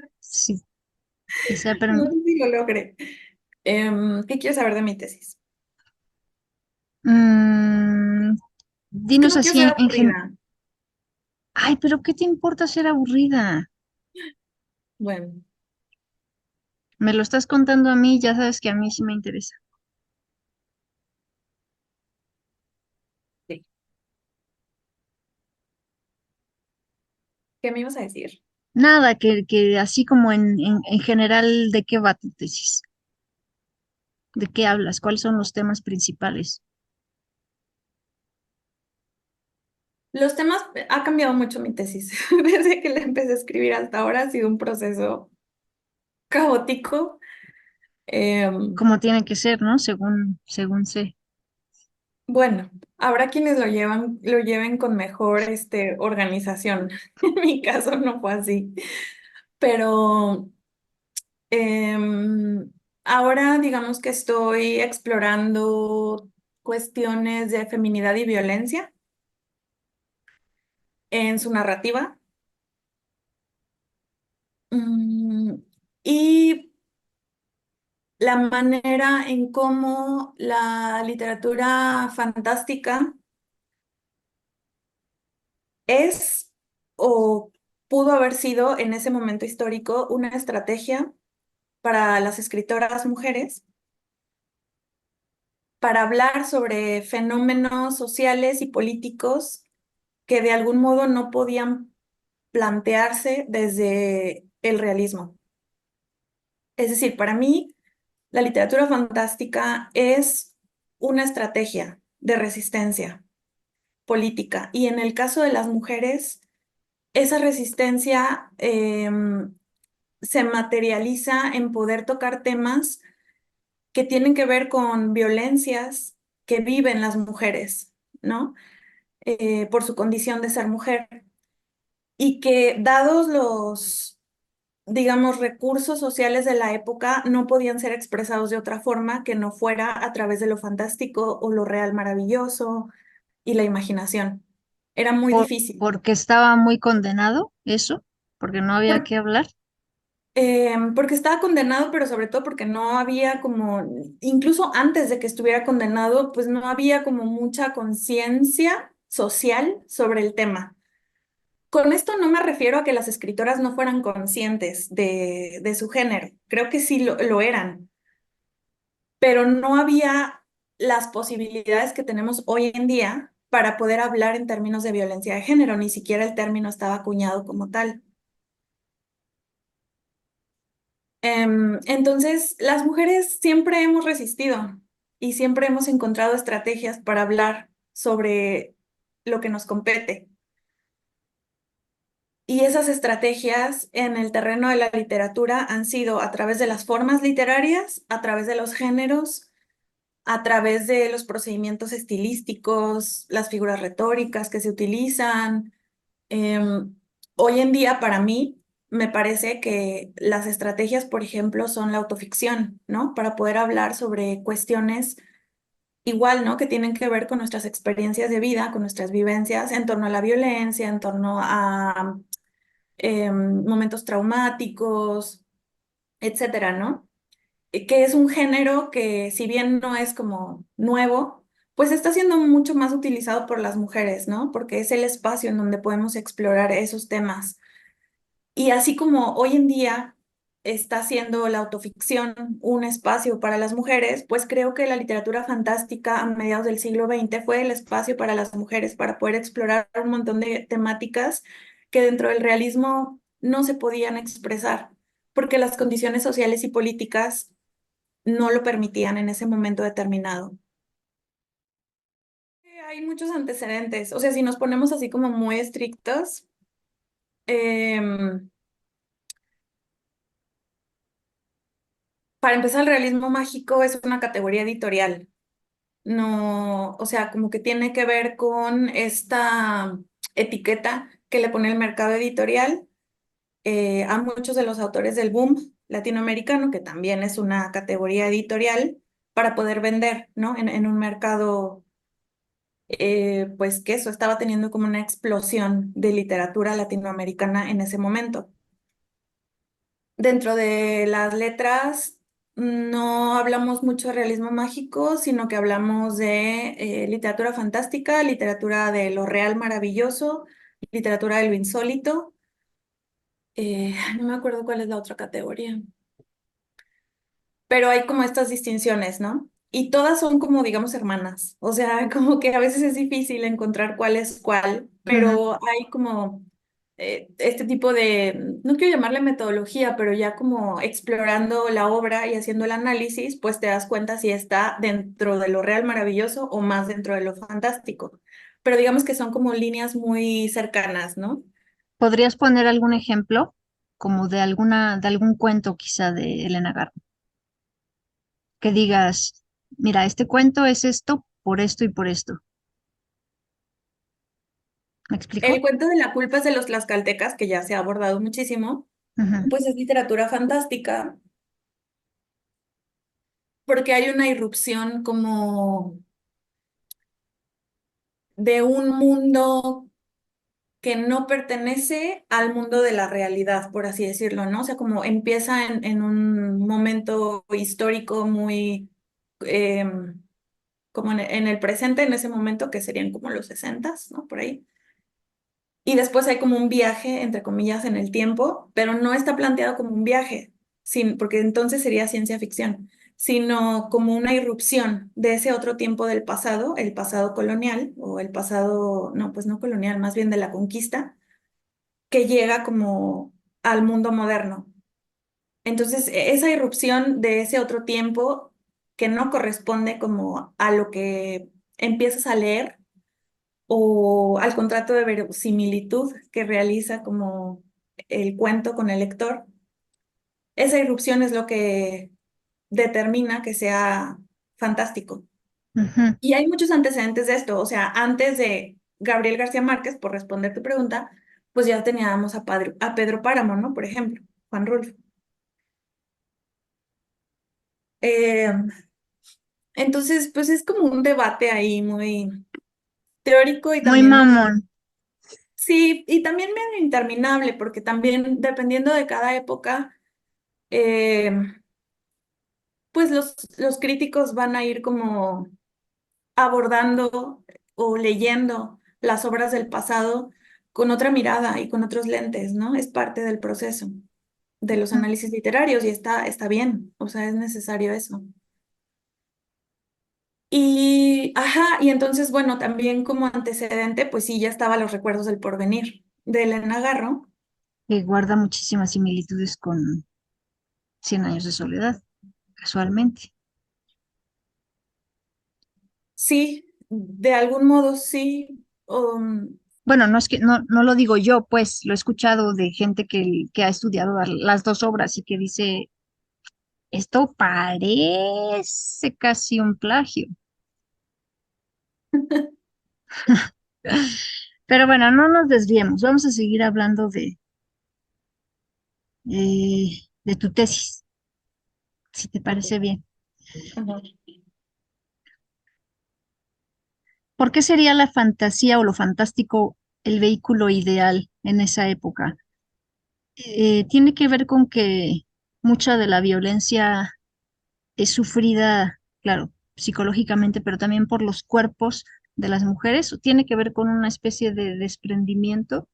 quizá, No pero sé si lo logre. ¿Qué quieres saber de mi tesis? mm, Es que dinos no quiero así ser en gen... aburrida. Ay, pero ¿qué te importa ser aburrida? Bueno, Me lo estás contando a mí, ya sabes que a mí sí me interesa. sí. ¿Qué me ibas a decir? Nada, que así como en general, ¿de qué va tu tesis? ¿De qué hablas? ¿Cuáles son los temas principales? Los temas, ha cambiado mucho mi tesis. Desde que la empecé a escribir hasta ahora ha sido un proceso caótico. Em, Como tiene que ser, ¿no? Según sé. bueno, habrá quienes lo lleven con mejor organización. En mi caso no fue así. Pero em, ahora digamos que estoy explorando cuestiones de feminidad y violencia en su narrativa. Mm, y la manera en cómo la literatura fantástica es o pudo haber sido en ese momento histórico una estrategia para las escritoras mujeres para hablar sobre fenómenos sociales y políticos que de algún modo no podían plantearse desde el realismo. Es decir, para mí, la literatura fantástica es una estrategia de resistencia política. Y en el caso de las mujeres, esa resistencia se materializa en poder tocar temas que tienen que ver con violencias que viven las mujeres, ¿no? Por su condición de ser mujer. Y que dados los, digamos, recursos sociales de la época, no podían ser expresados de otra forma que no fuera a través de lo fantástico o lo real maravilloso y la imaginación. Era muy difícil. Porque estaba muy condenado, eso, porque no había Por- que hablar. porque estaba condenado, pero sobre todo porque no había como, incluso antes de que estuviera condenado, pues no había como mucha conciencia social sobre el tema. Con esto no me refiero a que las escritoras no fueran conscientes de su género. Creo que sí lo eran, pero no había las posibilidades que tenemos hoy en día para poder hablar en términos de violencia de género. Ni siquiera el término estaba acuñado como tal. Entonces, las mujeres siempre hemos resistido y siempre hemos encontrado estrategias para hablar sobre lo que nos compete. Y esas estrategias en el terreno de la literatura han sido a través de las formas literarias, a través de los géneros, a través de los procedimientos estilísticos, las figuras retóricas que se utilizan. Em, Hoy en día, para mí, me parece que las estrategias, por ejemplo, son la autoficción, ¿no? Para poder hablar sobre cuestiones igual, ¿no? Que tienen que ver con nuestras experiencias de vida, con nuestras vivencias en torno a la violencia, en torno a momentos traumáticos, etcétera, ¿no? Que es un género que, si bien no es como nuevo, pues está siendo mucho más utilizado por las mujeres, ¿no? Porque es el espacio en donde podemos explorar esos temas. Y así como hoy en día está siendo la autoficción un espacio para las mujeres, pues creo que la literatura fantástica a mediados del siglo XX fue el espacio para las mujeres para poder explorar un montón de temáticas que dentro del realismo no se podían expresar, porque las condiciones sociales y políticas no lo permitían en ese momento determinado. Hay muchos antecedentes, o sea, si nos ponemos así como muy estrictos, em, para empezar, el realismo mágico es una categoría editorial. No, o sea, como que tiene que ver con esta etiqueta que le pone el mercado editorial a muchos de los autores del boom latinoamericano, que también es una categoría editorial, para poder vender, ¿no? En un mercado, pues que eso estaba teniendo como una explosión de literatura latinoamericana en ese momento. Dentro de las letras no hablamos mucho de realismo mágico, sino que hablamos de literatura fantástica, literatura de lo real maravilloso, literatura de lo insólito. No me acuerdo cuál es la otra categoría, pero hay como estas distinciones, ¿no? Y todas son como, digamos, hermanas. O sea, como que a veces es difícil encontrar cuál es cuál, Ujú. pero hay como este tipo de, no quiero llamarle metodología, pero ya como explorando la obra y haciendo el análisis, pues te das cuenta si está dentro de lo real maravilloso o más dentro de lo fantástico. Pero digamos que son como líneas muy cercanas, ¿no? ¿Podrías poner algún ejemplo, como de algún cuento quizá de Elena Garro? Que digas, mira, este cuento es esto, por esto y por esto. ¿Me El explico? cuento de la culpa es de los tlaxcaltecas, que ya se ha abordado muchísimo, Ujú, pues es literatura fantástica, porque hay una irrupción como de un mundo que no pertenece al mundo de la realidad, por así decirlo, ¿no? O sea, como empieza en un momento histórico muy, como en el presente, en ese momento, que serían como los sesentas, ¿no? Por ahí. Y después hay como un viaje, entre comillas, en el tiempo, pero no está planteado como un viaje, porque entonces sería ciencia ficción, sino como una irrupción de ese otro tiempo del pasado, el pasado colonial, o el pasado, no, pues no colonial, más bien de la conquista, que llega como al mundo moderno. Entonces, esa irrupción de ese otro tiempo que no corresponde como a lo que empiezas a leer o al contrato de verosimilitud que realiza como el cuento con el lector, esa irrupción es lo que determina que sea fantástico. ujú. Y hay muchos antecedentes de esto, o sea, antes de Gabriel García Márquez, por responder tu pregunta, pues ya teníamos a Pedro Páramo, ¿no? Por ejemplo, Juan Rulfo. Eh, entonces, pues es como un debate ahí muy teórico y Muy también muy, mamón. sí, y también medio interminable, porque también dependiendo de cada época, eh, pues los críticos van a ir como abordando o leyendo las obras del pasado con otra mirada y con otros lentes, ¿no? Es parte del proceso de los Mm. análisis literarios y está bien, o sea, es necesario eso. Y, ajá, y entonces, bueno, también como antecedente, pues sí, ya estaba Los recuerdos del porvenir de Elena Garro. Que guarda muchísimas similitudes con Cien años de soledad, casualmente. Sí, de algún modo sí. Bueno, no es que no lo digo yo, pues lo he escuchado de gente que ha estudiado las dos obras y que dice, esto parece casi un plagio. Pero bueno, no nos desviemos, vamos a seguir hablando de tu tesis, si te parece bien. Ajá. ¿Por qué sería la fantasía o lo fantástico el vehículo ideal en esa época? Tiene que ver con que mucha de la violencia es sufrida, claro, psicológicamente, pero también por los cuerpos de las mujeres, o tiene que ver con una especie de desprendimiento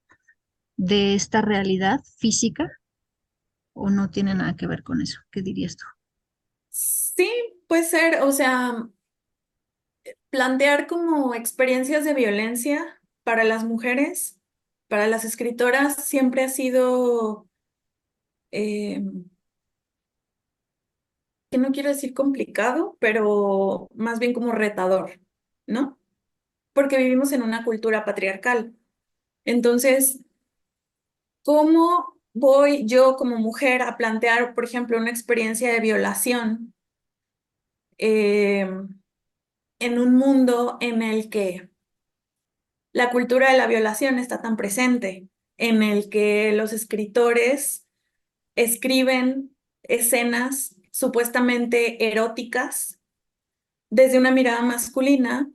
de esta realidad física, o no tiene nada que ver con eso. ¿Qué dirías tú? Sí, puede ser, o sea, plantear como experiencias de violencia para las mujeres, para las escritoras, siempre ha sido, eh, que no quiero decir complicado, pero más bien como retador, ¿no? Porque vivimos en una cultura patriarcal. Entonces, ¿cómo voy yo como mujer a plantear, por ejemplo, una experiencia de violación eh, en un mundo en el que la cultura de la violación está tan presente, en el que los escritores escriben escenas supuestamente eróticas desde una mirada masculina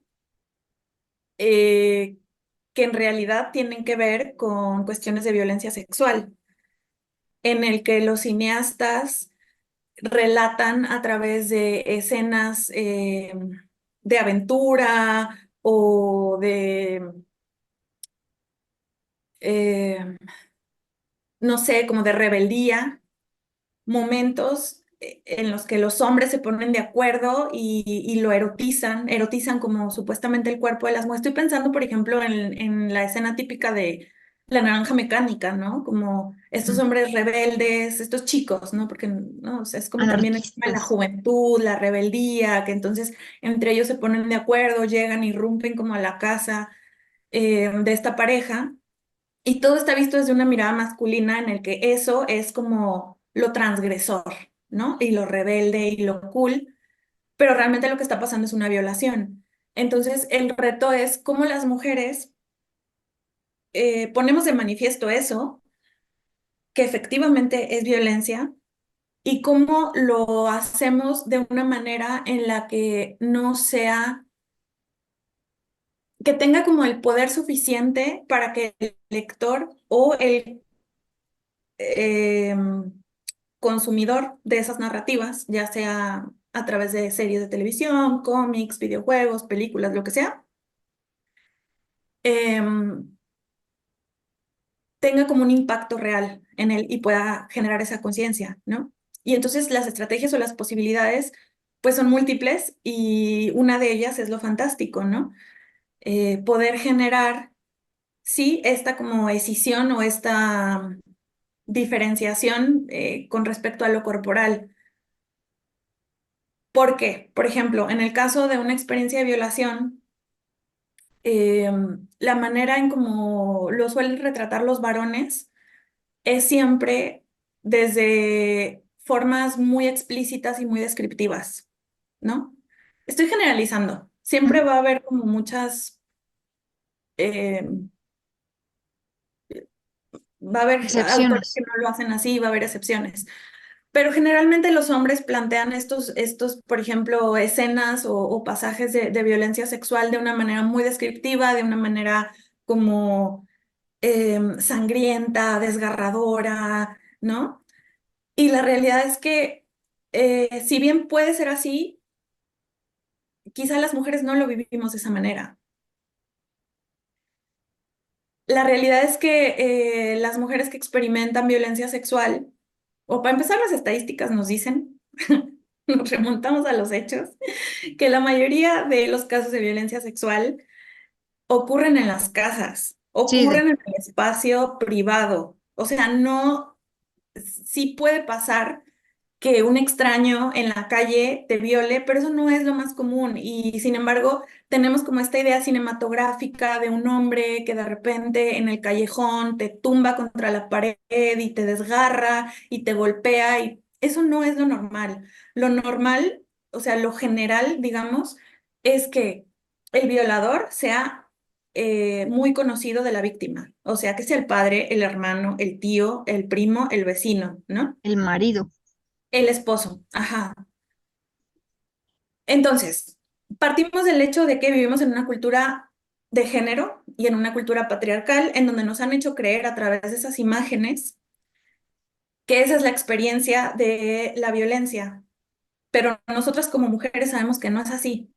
eh, que en realidad tienen que ver con cuestiones de violencia sexual, en el que los cineastas relatan a través de escenas de aventura o de, eh, no sé, como de rebeldía, momentos en los que los hombres se ponen de acuerdo y lo erotizan como supuestamente el cuerpo de las mujeres. Estoy pensando, por ejemplo, en la escena típica de La Naranja Mecánica, ¿no? Como estos Mm. hombres rebeldes, estos chicos, ¿no? Porque, ¿no? O sea, es como también el tema de la Anarquistas. juventud, la rebeldía, que entonces entre ellos se ponen de acuerdo, llegan, irrumpen como a la casa de esta pareja. Y todo está visto desde una mirada masculina en el que eso es como lo transgresor, ¿no? Y lo rebelde y lo cool, pero realmente lo que está pasando es una violación. Entonces, el reto es cómo las mujeres ponemos de manifiesto eso, que efectivamente es violencia, y cómo lo hacemos de una manera en la que no sea, que tenga como el poder suficiente para que el lector o el eh, consumidor de esas narrativas, ya sea a través de series de televisión, cómics, videojuegos, películas, lo que sea, em, tenga como un impacto real en él y pueda generar esa conciencia, ¿no? Y entonces las estrategias o las posibilidades, pues son múltiples y una de ellas es lo fantástico, ¿no? Poder generar, sí, esta como escisión o esta diferenciación con respecto a lo corporal. ¿Por qué? Por ejemplo, en el caso de una experiencia de violación, eh, la manera en cómo lo suelen retratar los varones es siempre desde formas muy explícitas y muy descriptivas, ¿no? Estoy generalizando. Siempre Ujú. va a haber como muchas, eh, va a haber autores que Excepciones. no lo hacen así, va a haber excepciones. Pero generalmente los hombres plantean por ejemplo, escenas o pasajes de violencia sexual de una manera muy descriptiva, de una manera como sangrienta, desgarradora, ¿no? Y la realidad es que, si bien puede ser así, quizá las mujeres no lo vivimos de esa manera. La realidad es que las mujeres que experimentan violencia sexual, o para empezar, las estadísticas nos dicen, nos remontamos a los hechos, que la mayoría de los casos de violencia sexual ocurren en las casas, Sí, ocurren en el espacio privado. O sea, no, sí puede pasar que un extraño en la calle te viole, pero eso no es lo más común. Y sin embargo, tenemos como esta idea cinematográfica de un hombre que de repente en el callejón te tumba contra la pared y te desgarra y te golpea, y eso no es lo normal. Lo normal, o sea, lo general, digamos, es que el violador sea muy conocido de la víctima, o sea, que sea el padre, el hermano, el tío, el primo, el vecino, ¿no? el marido. El esposo, ajá. Entonces, partimos del hecho de que vivimos en una cultura de género y en una cultura patriarcal en donde nos han hecho creer a través de esas imágenes que esa es la experiencia de la violencia, pero nosotras como mujeres sabemos que no es así.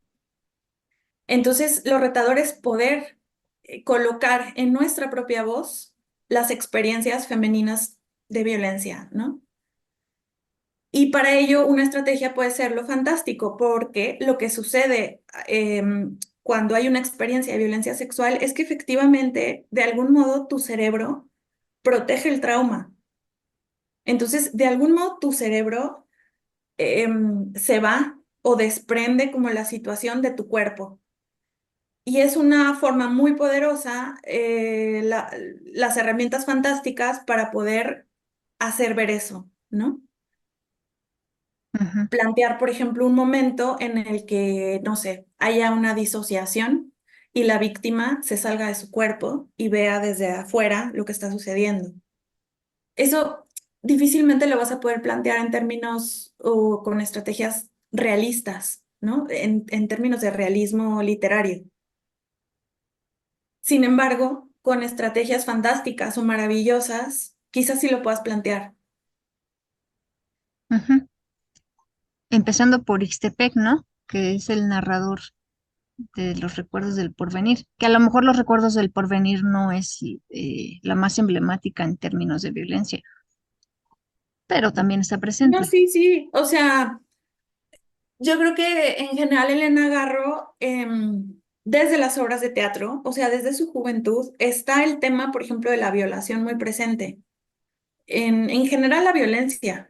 Entonces, lo retador es poder colocar en nuestra propia voz las experiencias femeninas de violencia, ¿no? Y para ello una estrategia puede ser lo fantástico, porque lo que sucede cuando hay una experiencia de violencia sexual es que efectivamente, de algún modo, tu cerebro protege el trauma. Entonces, de algún modo, tu cerebro se va o desprende como la situación de tu cuerpo. Y es una forma muy poderosa, las herramientas fantásticas para poder hacer ver eso, ¿no? Ujú, Plantear, por ejemplo, un momento en el que, no sé, haya una disociación y la víctima se salga de su cuerpo y vea desde afuera lo que está sucediendo. Eso difícilmente lo vas a poder plantear en términos o con estrategias realistas, ¿no? En términos de realismo literario. Sin embargo, con estrategias fantásticas o maravillosas, quizás sí lo puedas plantear. ujú. Empezando por Ixtepec, ¿no? Que es el narrador de los recuerdos del porvenir, que a lo mejor los recuerdos del porvenir no es la más emblemática en términos de violencia, pero también está No, presente. sí, sí. O sea, yo creo que en general Elena Garro, desde las obras de teatro, o sea, desde su juventud, está el tema, por ejemplo, de la violación muy presente. En general, la violencia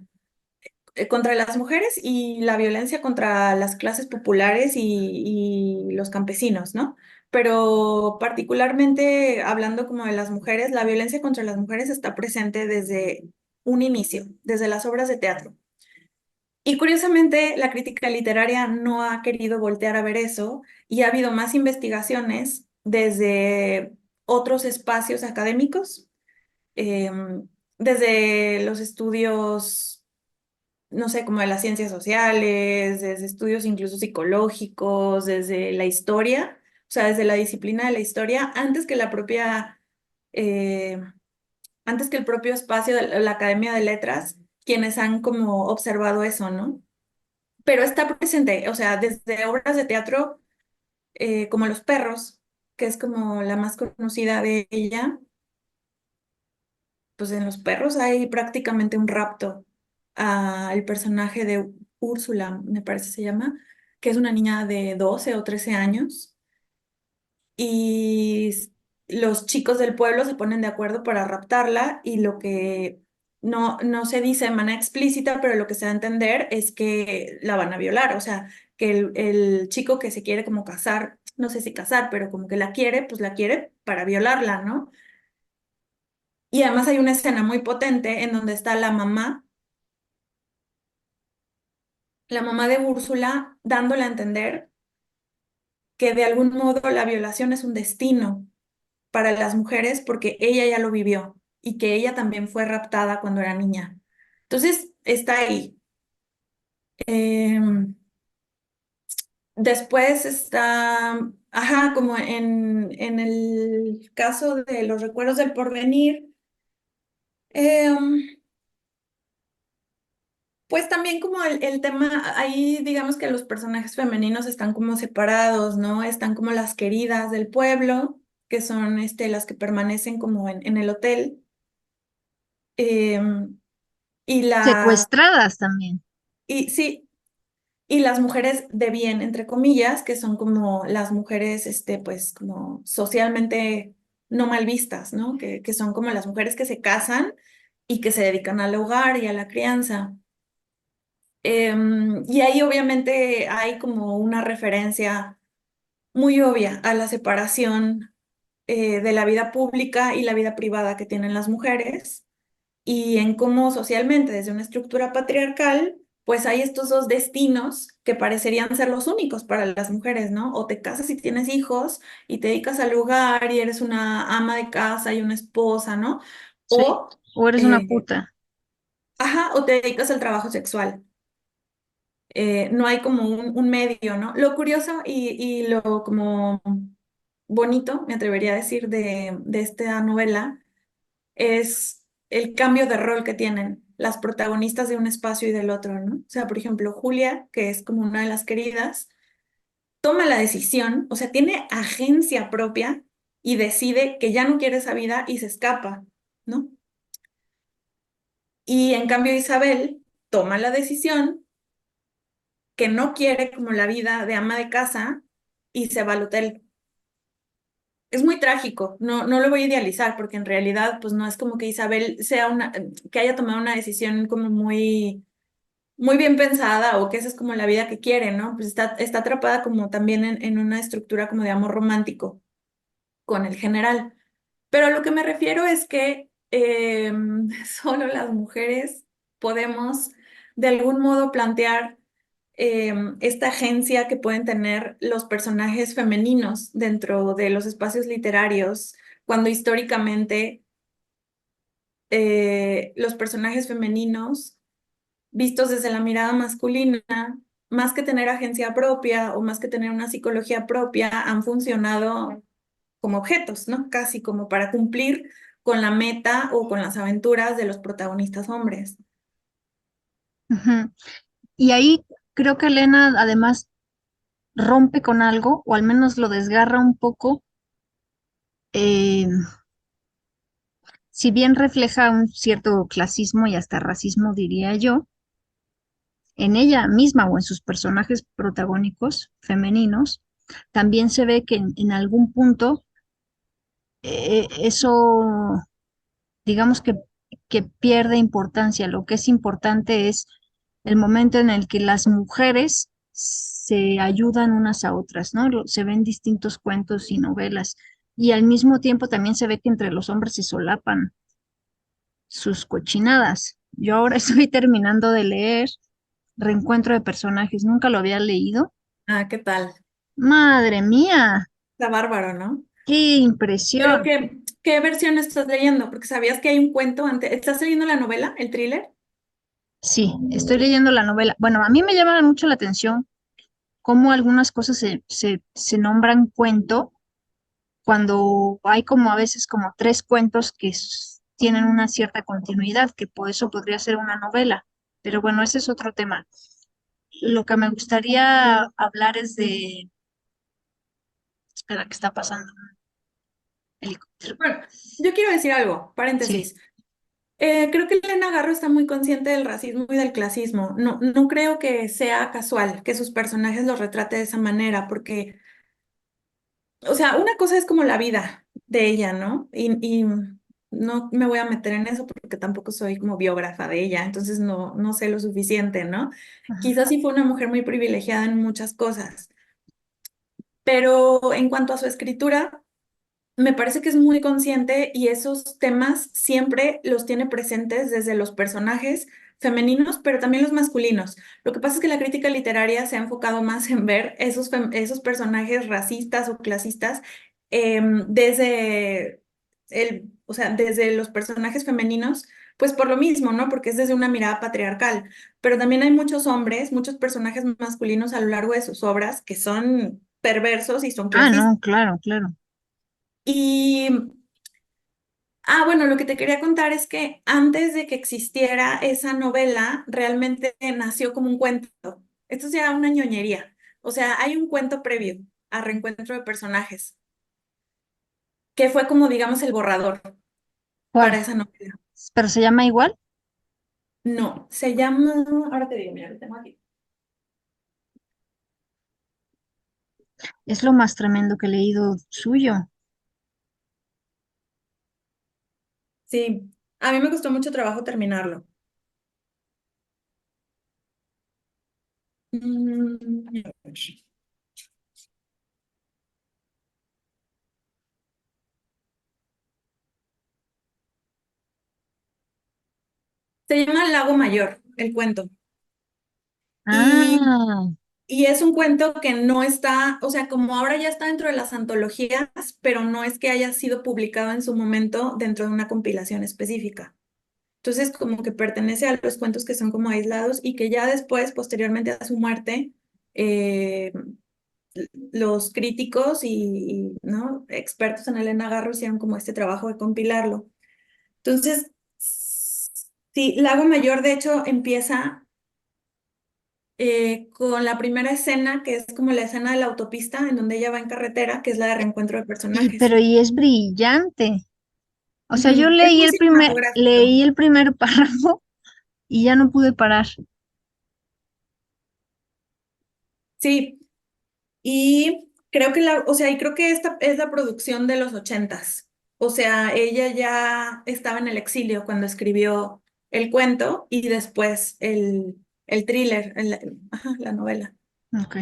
contra las mujeres y la violencia contra las clases populares y los campesinos, ¿no? Pero particularmente hablando como de las mujeres, la violencia contra las mujeres está presente desde un inicio, desde las obras de teatro. Y curiosamente, la crítica literaria no ha querido voltear a ver eso, y ha habido más investigaciones desde otros espacios académicos, desde los estudios, no sé, como de las ciencias sociales, desde estudios incluso psicológicos, desde la historia, o sea, desde la disciplina de la historia, eh, antes que el propio espacio de la Academia de Letras, quienes han como observado eso, ¿no? Pero está presente, o sea, desde obras de teatro como Los perros, que es como la más conocida de ella, pues en Los perros hay prácticamente un rapto al personaje de Úrsula, me parece se llama, que es una niña de 12 o 13 años, y los chicos del pueblo se ponen de acuerdo para raptarla, y lo que no se dice de manera explícita, pero lo que se da a entender es que la van a violar, o sea, que el chico que se quiere como casar, no sé si casar, pero como que la quiere, pues la quiere para violarla, ¿no? Y además hay una escena muy potente en donde está la mamá de Úrsula dándole a entender que de algún modo la violación es un destino para las mujeres porque ella ya lo vivió y que ella también fue raptada cuando era niña. Entonces, está ahí. Em, Después está, ajá, como en el caso de los recuerdos del porvenir, em, pues también como el tema, ahí digamos que los personajes femeninos están como separados, ¿no? Están como las queridas del pueblo, que son las que permanecen como en el hotel. em, y Secuestradas también. sí, y las mujeres de bien, entre comillas, que son como las mujeres, pues como socialmente no mal vistas, ¿no? Que son como las mujeres que se casan y que se dedican al hogar y a la crianza. Y ahí obviamente hay como una referencia muy obvia a la separación de la vida pública y la vida privada que tienen las mujeres y en cómo socialmente, desde una estructura patriarcal, pues hay estos dos destinos que parecerían ser los únicos para las mujeres, ¿no? O te casas y tienes hijos y te dedicas al hogar y eres una ama de casa y una esposa, ¿no? Sí. O, O eres una eh, puta. ajá, o te dedicas al trabajo sexual. No hay como un medio, ¿no? Lo curioso y lo como bonito, me atrevería a decir, de esta novela es el cambio de rol que tienen las protagonistas de un espacio y del otro, ¿no? O sea, por ejemplo, Julia, que es como una de las queridas, toma la decisión, o sea, tiene agencia propia y decide que ya no quiere esa vida y se escapa, ¿no? Y en cambio Isabel toma la decisión que no quiere como la vida de ama de casa y se va al hotel. Es muy trágico, no lo voy a idealizar porque en realidad pues no es como que Isabel sea que haya tomado una decisión como muy bien pensada o que esa es como la vida que quiere, ¿no? Pues está atrapada como también en una estructura como de amor romántico con el general. Pero a lo que me refiero es que solo las mujeres podemos de algún modo plantear esta agencia que pueden tener los personajes femeninos dentro de los espacios literarios, cuando históricamente los personajes femeninos vistos desde la mirada masculina, más que tener agencia propia o más que tener una psicología propia, han funcionado como objetos, ¿no? Casi como para cumplir con la meta o con las aventuras de los protagonistas hombres. Ujú. Y ahí creo que Elena además rompe con algo, o al menos lo desgarra un poco, eh, si bien refleja un cierto clasismo y hasta racismo, diría yo, en ella misma o en sus personajes protagónicos femeninos, también se ve que en algún punto eso, digamos que pierde importancia. Lo que es importante es el momento en el que las mujeres se ayudan unas a otras, ¿no? Se ven distintos cuentos y novelas. Y al mismo tiempo también se ve que entre los hombres se solapan sus cochinadas. Yo ahora estoy terminando de leer Reencuentro de personajes, nunca lo había leído. Ah, ¿qué tal? Madre mía, Está bárbaro, ¿no? qué Pero impresión. ¿qué versión estás leyendo? Porque sabías que hay un cuento antes. ¿Estás leyendo la novela, el thriller? Sí, estoy leyendo la novela. Bueno, a mí me llama mucho la atención cómo algunas cosas se nombran cuento cuando hay como a veces como tres cuentos que tienen una cierta continuidad, que por eso podría ser una novela. Pero bueno, ese es otro tema. Lo que me gustaría hablar es de... Espera, ¿qué está pasando? Helicóptero. Bueno, yo quiero decir algo, Sí. paréntesis. Creo que Elena Garro está muy consciente del racismo y del clasismo. No creo que sea casual que sus personajes los retrate de esa manera, porque, o sea, una cosa es como la vida de ella, ¿no? Y no me voy a meter en eso porque tampoco soy como biógrafa de ella, entonces no sé lo suficiente, ¿no? Ajá. Quizás sí fue una mujer muy privilegiada en muchas cosas, pero en cuanto a su escritura, me parece que es muy consciente y esos temas siempre los tiene presentes desde los personajes femeninos, pero también los masculinos. Lo que pasa es que la crítica literaria se ha enfocado más en ver esos personajes racistas o clasistas desde o sea, desde los personajes femeninos, pues por lo mismo, ¿no? Porque es desde una mirada patriarcal. Pero también hay muchos hombres, muchos personajes masculinos a lo largo de sus obras que son perversos y son Ah, clasistas. no, claro, claro. Y, bueno, lo que te quería contar es que antes de que existiera esa novela, realmente nació como un cuento. Esto es ya una ñoñería. O sea, hay un cuento previo a Reencuentro de Personajes. que fue como, digamos, el borrador ¿Cuál? para esa novela. ¿Pero se llama igual? No, se llama, ahora te digo, mira, lo tengo aquí. Es lo más tremendo que he leído suyo. Sí, a mí me costó mucho trabajo terminarlo. A ver. Se llama Lago Mayor, el cuento. Y, Ah, y es un cuento que no está, o sea, como ahora ya está dentro de las antologías, pero no es que haya sido publicado en su momento dentro de una compilación específica. Entonces, como que pertenece a los cuentos que son como aislados y que ya después, posteriormente a su muerte, eh, los críticos ¿no? expertos en el Agarro hicieron como este trabajo de compilarlo. Entonces, sí, Lago Mayor, de hecho, empieza con la primera escena, que es como la escena de la autopista, en donde ella va en carretera, que es la de reencuentro de personajes. pero y es brillante. O sea, yo Ujú. Es muy cinematográfico. leí el primer párrafo y ya no pude parar. Sí, y creo que o sea, y creo que esta es la producción de los 80s. O sea, ella ya estaba en el exilio cuando escribió el cuento y después el thriller, ajá, la novela. Ok.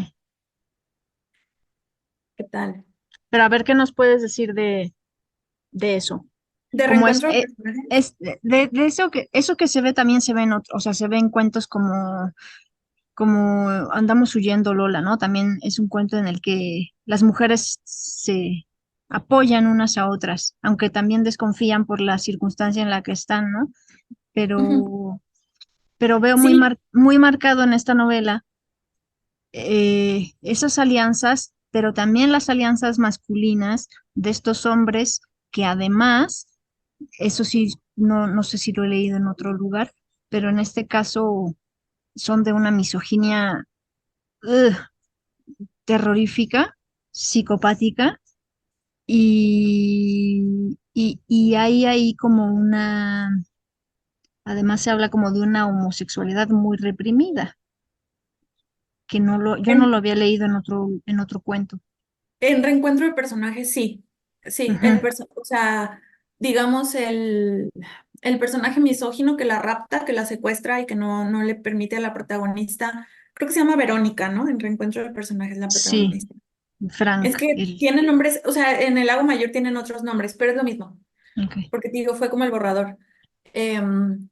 ¿Qué tal? Pero a ver qué nos puedes decir de eso. De Como reencuentro de personajes. de eso que se ve también se ve en otros, o sea, se ve en cuentos como Andamos huyendo, Lola, ¿no? También es un cuento en el que las mujeres se apoyan unas a otras, aunque también desconfían por la circunstancia en la que están, ¿no? Ujú. Pero, pero veo Sí, muy marcado en esta novela esas alianzas, pero también las alianzas masculinas de estos hombres que además, eso sí, no sé si lo he leído en otro lugar, pero en este caso son de una misoginia ugh, terrorífica, psicopática, y hay ahí como además se habla como de una homosexualidad muy reprimida, que yo no en, lo había leído en otro cuento. en reencuentro de personajes, sí. Sí, Ujú. o sea, digamos el personaje misógino que la rapta, que la secuestra y que no le permite a la protagonista, creo que se llama Verónica, ¿no? En reencuentro de personajes, la Sí, protagonista. Es Frank, que tienen nombres, o sea, en el Lago Mayor tienen otros nombres, pero es lo mismo, ok. porque te digo, fue como el borrador. Em,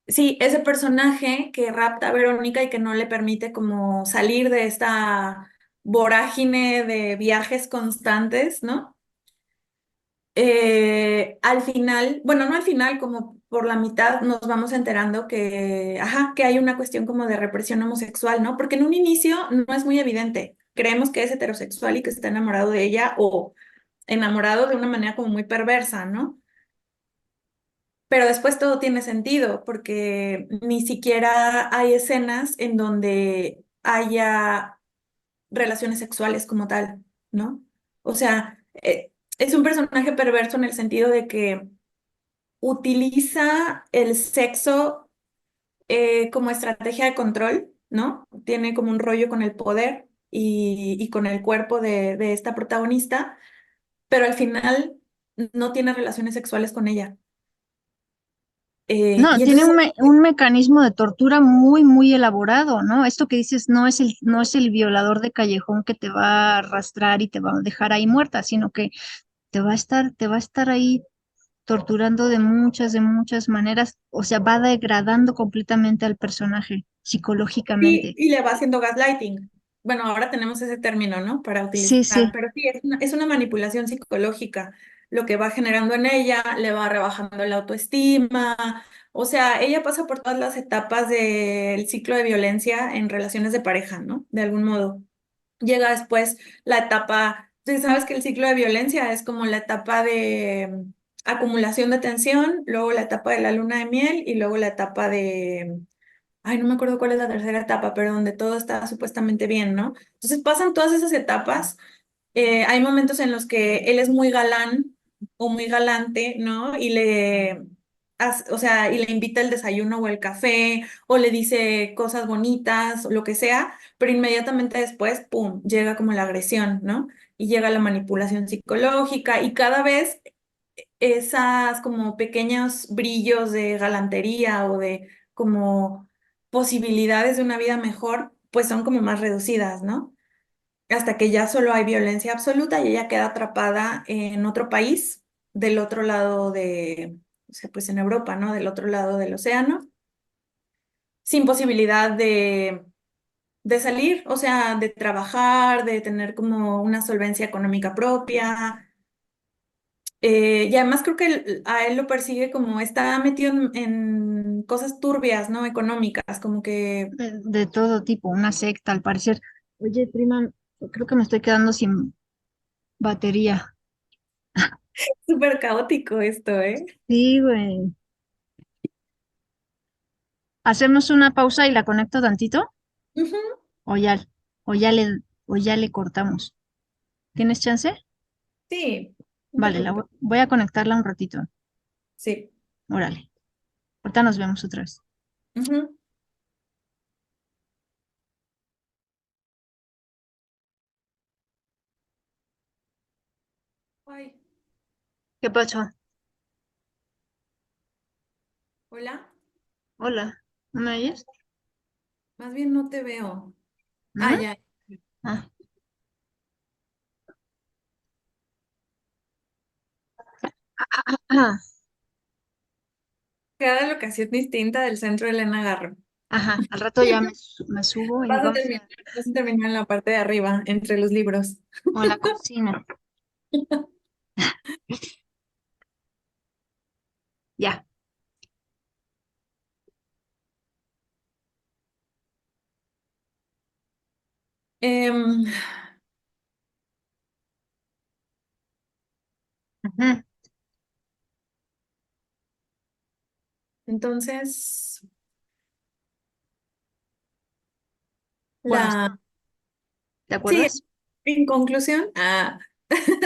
sí, ese personaje que rapta a Verónica y que no le permite como salir de esta vorágine de viajes constantes, ¿no? Al final, bueno, no al final, como por la mitad nos vamos enterando que, ajá, que hay una cuestión como de represión homosexual, ¿no? Porque en un inicio no es muy evidente. Creemos que es heterosexual y que está enamorado de ella o enamorado de una manera como muy perversa, ¿no? Pero después todo tiene sentido porque ni siquiera hay escenas en donde haya relaciones sexuales como tal, ¿no? O sea, es un personaje perverso en el sentido de que utiliza el sexo como estrategia de control, ¿no? Tiene como un rollo con el poder y con el cuerpo de esta protagonista, pero al final no tiene relaciones sexuales con ella. No, Y tiene entonces, un mecanismo de tortura muy elaborado, ¿no? Esto que dices no es el violador de callejón que te va a arrastrar y te va a dejar ahí muerta, sino que te va a estar ahí torturando de muchas maneras, o sea, va degradando completamente al personaje sí, psicológicamente. y le va haciendo gaslighting. Bueno, ahora tenemos ese término, ¿no? Para Sí, utilizar, sí. pero sí, es una manipulación psicológica. Lo que va generando en ella, le va rebajando la autoestima. O sea, ella pasa por todas las etapas del ciclo de violencia en relaciones de pareja, ¿no? De algún modo. Llega después la etapa, tú sabes que el ciclo de violencia es como la etapa de acumulación de tensión, luego la etapa de la luna de miel y luego la etapa de ay, no me acuerdo cuál es la tercera etapa, pero donde todo está supuestamente bien, ¿no? Entonces pasan todas esas etapas. Hay momentos en los que él es muy galán o muy galante, ¿no? O sea, y le invita el desayuno o el café, o le dice cosas bonitas, o lo que sea, pero inmediatamente después, ¡pum!, llega como la agresión, ¿no? Y llega la manipulación psicológica, y cada vez esas como pequeños brillos de galantería o de como posibilidades de una vida mejor, pues son como más reducidas, ¿no? Hasta que ya solo hay violencia absoluta y ella queda atrapada en otro país, del otro lado o sea, pues en Europa, ¿no? Del otro lado del océano, sin posibilidad de salir, o sea, de trabajar, de tener como una solvencia económica propia. Y además creo que a él lo persigue como está metido en cosas turbias, ¿no? Económicas, como que De todo tipo, una secta al parecer. Oye, prima, creo que me estoy quedando sin batería. súper caótico esto, ¿eh? Sí, güey. ¿Hacemos una pausa y la conecto tantito? Ujú. O ya, o ya le cortamos. ¿Tienes chance? Sí, no te Vale, preocupes. voy a conectarla un ratito. Sí. Órale. Ahorita nos vemos otra vez. Ujú. Ay, ¿Qué pasó? hola. Hola, ¿no me oyes? Más bien no te veo. Ah, ¿No? ya. Ah, ah, Cada locación distinta del centro de Elena Garro. ajá, al rato ya me subo y Vas a vamos terminar, vas a terminar en la parte de arriba, entre los libros. o en la cocina. Ya. Em, Ujú. entonces, Bueno, la... ¿te Sí, acuerdas? en conclusión,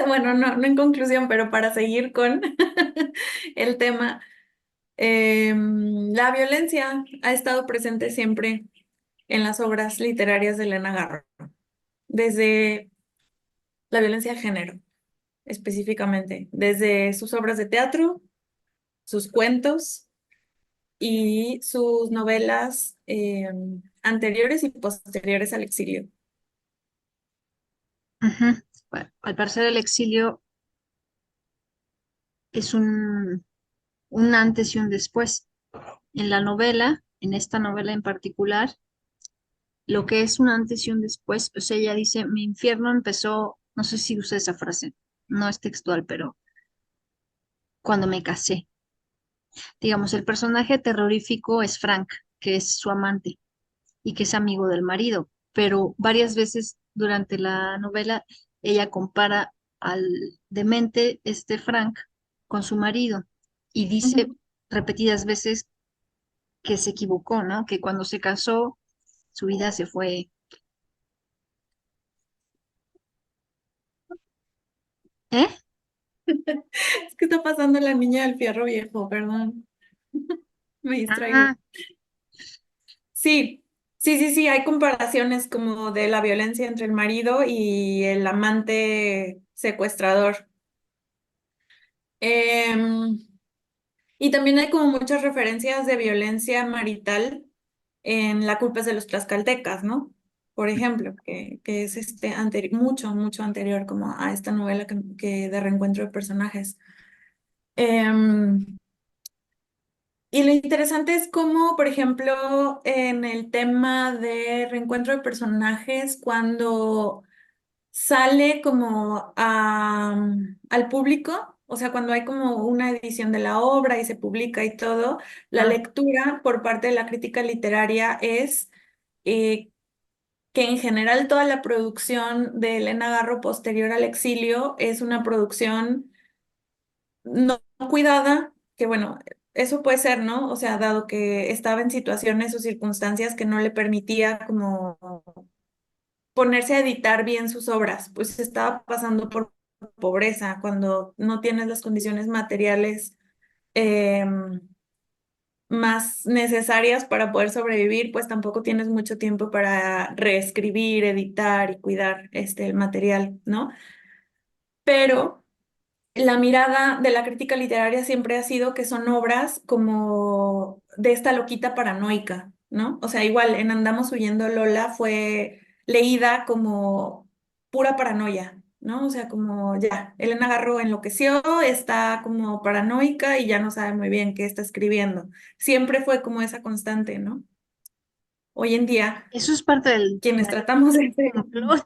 bueno, no en conclusión, pero para seguir con el tema, la violencia ha estado presente siempre en las obras literarias de Elena Garro, desde la violencia de género, específicamente, desde sus obras de teatro, sus cuentos y sus novelas anteriores y posteriores al exilio. Ujú. Bueno, al parecer el exilio es un antes y un después. En la novela, en esta novela en particular, lo que es un antes y un después, pues ella dice, mi infierno empezó, no sé si usa esa frase, no es textual, pero cuando me casé. Digamos, el personaje terrorífico es Frank, que es su amante y que es amigo del marido, pero varias veces durante la novela ella compara al demente este Frank con su marido y dice Ujú. repetidas veces que se equivocó, ¿no? Que cuando se casó su vida se fue, ¿eh? Es que está pasando la niña del fierro viejo, perdón, me distraigo. Ah, Sí, hay comparaciones como de la violencia entre el marido y el amante secuestrador. Em, y también hay como muchas referencias de violencia marital en La culpa es de los tlaxcaltecas, ¿no? Por ejemplo, que es mucho anterior como a esta novela que de reencuentro de personajes. Em, y lo interesante es cómo, por ejemplo, en el tema de reencuentro de personajes, cuando sale como al público, o sea, cuando hay como una edición de la obra y se publica y todo, la ah, lectura por parte de la crítica literaria es eh, que en general toda la producción de Elena Garro posterior al exilio es una producción no cuidada, que bueno, eso puede ser, ¿no? O sea, dado que estaba en situaciones o circunstancias que no le permitía como ponerse a editar bien sus obras, pues estaba pasando por pobreza, cuando no tienes las condiciones materiales em, más necesarias para poder sobrevivir, pues tampoco tienes mucho tiempo para reescribir, editar y cuidar el material, ¿no? Pero la mirada de la crítica literaria siempre ha sido que son obras como de esta loquita paranoica, ¿no? O sea, igual en Andamos huyendo Lola fue leída como pura paranoia, ¿no? O sea, como ya, Elena Garro enloqueció, está como paranoica y ya no sabe muy bien qué está escribiendo. Siempre fue como esa constante, ¿no? Hoy en día, Eso es parte quienes tratamos de hacer... complot,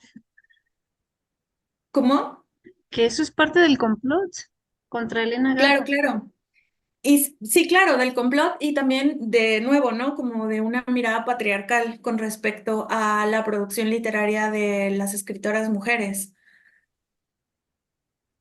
¿Cómo? que eso es parte del complot contra Elena Claro, Garro. claro. Sí, claro, del complot y también de nuevo, ¿no? Como de una mirada patriarcal con respecto a la producción literaria de las escritoras mujeres,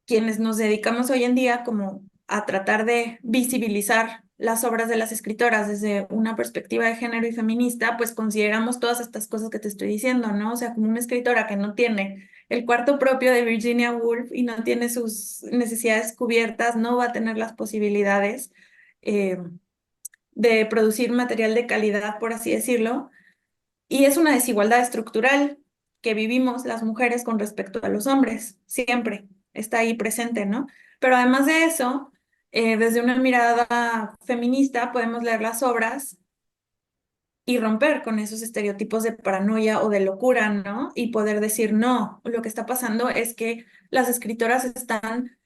quienes nos dedicamos hoy en día como a tratar de visibilizar las obras de las escritoras desde una perspectiva de género y feminista, pues consideramos todas estas cosas que te estoy diciendo, ¿no? O sea, como una escritora que no tiene el cuarto propio de Virginia Woolf y no tiene sus necesidades cubiertas, no va a tener las posibilidades. eh, de producir material de calidad, por así decirlo, y es una desigualdad estructural que vivimos las mujeres con respecto a los hombres, siempre está ahí presente, ¿no? Pero además de eso, desde una mirada feminista podemos leer las obras y romper con esos estereotipos de paranoia o de locura, ¿no? Y poder decir, no, lo que está pasando es que las escritoras están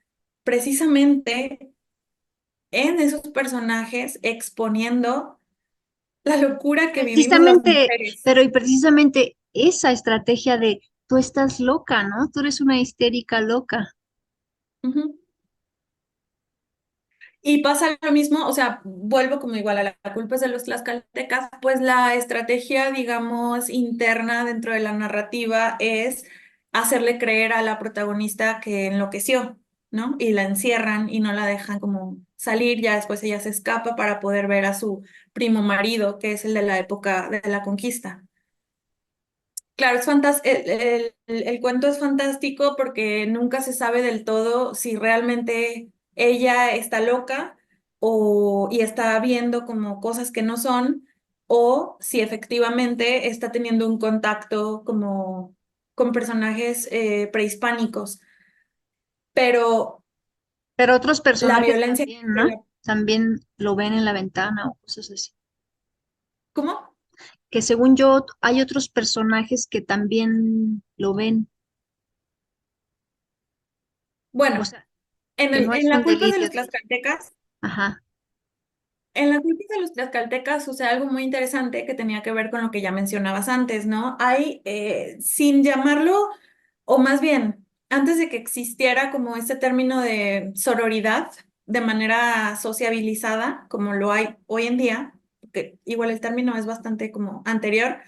precisamente en esos personajes exponiendo la locura que vivimos las Precisamente, mujeres. pero y precisamente esa estrategia de tú estás loca, ¿no? Tú eres una histérica loca. Ujú. Y pasa lo mismo, o sea, vuelvo como igual a la culpa es de los tlaxcaltecas, pues la estrategia, digamos, interna dentro de la narrativa es hacerle creer a la protagonista que enloqueció, ¿no? Y la encierran y no la dejan como salir, ya después ella se escapa para poder ver a su primo marido, que es el de la época de la conquista. Claro, es el cuento es fantástico porque nunca se sabe del todo si realmente ella está loca y está viendo como cosas que no son, o si efectivamente está teniendo un contacto como con personajes prehispánicos. Pero Pero otros la personajes violencia también, ¿no? También lo ven en la ventana o cosas así. ¿Cómo? Que según yo, hay otros personajes que también lo ven. O Bueno, sea, que no en es la un culpa de delirio los de... tlaxcaltecas. Ajá. En la crítica de los tlaxcaltecas sucede algo muy interesante que tenía que ver con lo que ya mencionabas antes, ¿no? Hay, sin llamarlo, o más bien, antes de que existiera como este término de sororidad de manera sociabilizada, como lo hay hoy en día, que igual el término es bastante como anterior,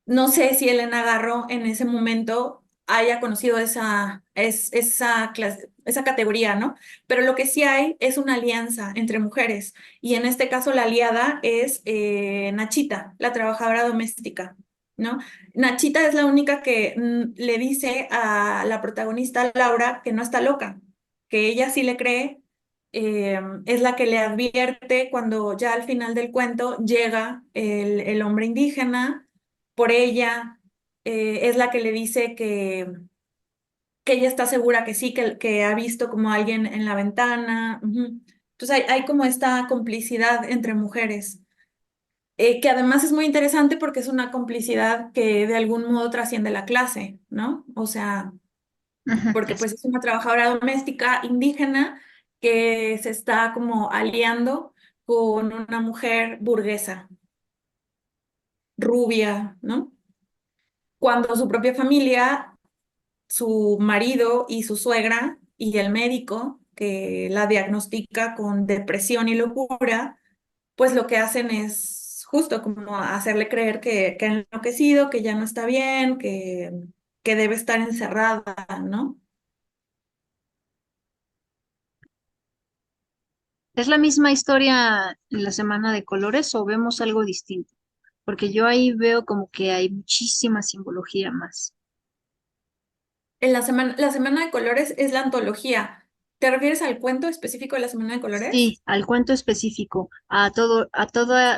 no sé si Elena Garro en ese momento haya conocido esa categoría, ¿no? Pero lo que sí hay es una alianza entre mujeres y en este caso la aliada es Nachita, la trabajadora doméstica, ¿no? Nachita es la única que le dice a la protagonista Laura que no está loca, que ella sí le cree. Es la que le advierte cuando ya al final del cuento llega el hombre indígena por ella, es la que le dice que ella está segura que sí, que ha visto como alguien en la ventana. Ujú. Entonces hay como esta complicidad entre mujeres, que además es muy interesante porque es una complicidad que de algún modo trasciende la clase, ¿no? O sea, Ujú, porque pues es una trabajadora doméstica indígena que se está como aliando con una mujer burguesa, rubia, ¿no? Cuando su propia familia, su marido y su suegra y el médico que la diagnostica con depresión y locura, pues lo que hacen es justo como hacerle creer que ha enloquecido, que ya no está bien, que debe estar encerrada, ¿no? ¿es la misma historia en la Semana de Colores o vemos algo distinto? Porque yo ahí veo como que hay muchísima simbología más. En la semana de colores es la antología. ¿Te refieres al cuento específico de la semana de colores? Sí, al cuento específico, a toda,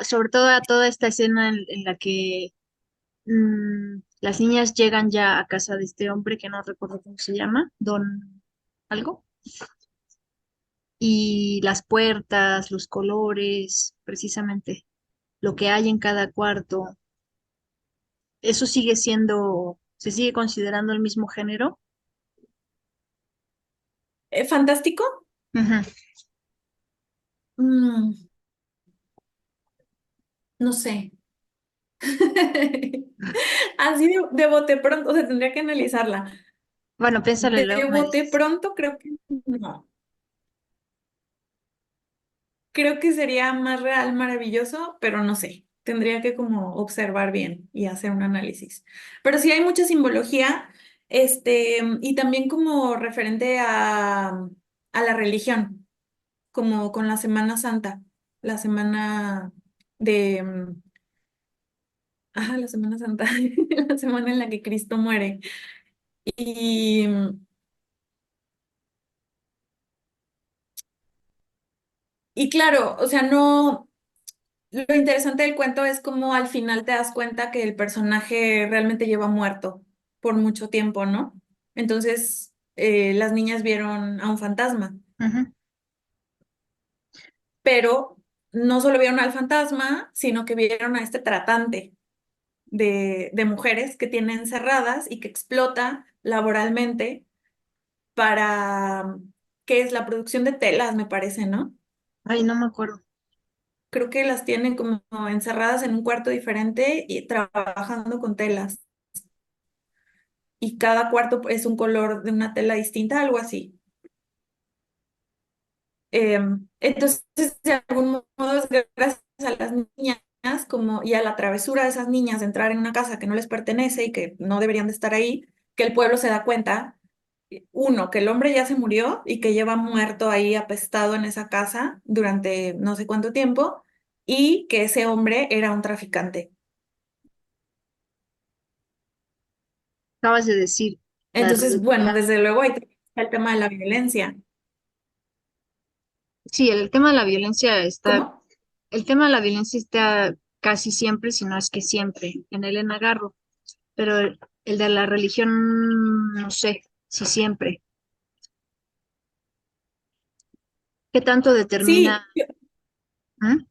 sobre todo a toda esta escena en la que las niñas llegan ya a casa de este hombre que no recuerdo cómo se llama, Don algo, y las puertas, los colores, precisamente lo que hay en cada cuarto, eso sigue siendo, se sigue considerando el mismo género. ¿Fantástico? Ujú. Mm, no sé. Así de bote pronto, o sea, tendría que analizarla. Bueno, piénsalo y De luego me bote dices. pronto creo que no. Creo que sería más real, maravilloso, pero no sé. Tendría que como observar bien y hacer un análisis. Pero sí hay mucha simbología, y también como referente a la religión, como con la Semana Santa, la semana de, la Semana Santa, la semana en la que Cristo muere. Y, y claro, o sea, no. Lo interesante del cuento es como al final te das cuenta que el personaje realmente lleva muerto por mucho tiempo, ¿no? Entonces, las niñas vieron a un fantasma, Ujú. pero no solo vieron al fantasma, sino que vieron a este tratante de mujeres que tiene encerradas y que explota laboralmente para, ¿qué es? La producción de telas, me parece, ¿no? Ay, no me acuerdo. Creo que las tienen como encerradas en un cuarto diferente y trabajando con telas. Y cada cuarto es un color de una tela distinta, algo así. Entonces, de algún modo, es gracias a las niñas como, y a la travesura de esas niñas de entrar en una casa que no les pertenece y que no deberían de estar ahí, que el pueblo se da cuenta, uno, que el hombre ya se murió y que lleva muerto ahí apestado en esa casa durante no sé cuánto tiempo, y que ese hombre era un traficante. Acabas de decir la Entonces, bueno, religión. desde luego hay el tema de la violencia. Sí, el tema de la violencia está, ¿Cómo? el tema de la violencia está casi siempre, si no es que siempre, en Elena Garro, pero el de la religión, no sé si siempre. ¿Qué tanto determina? Sí, ¿Mm? yo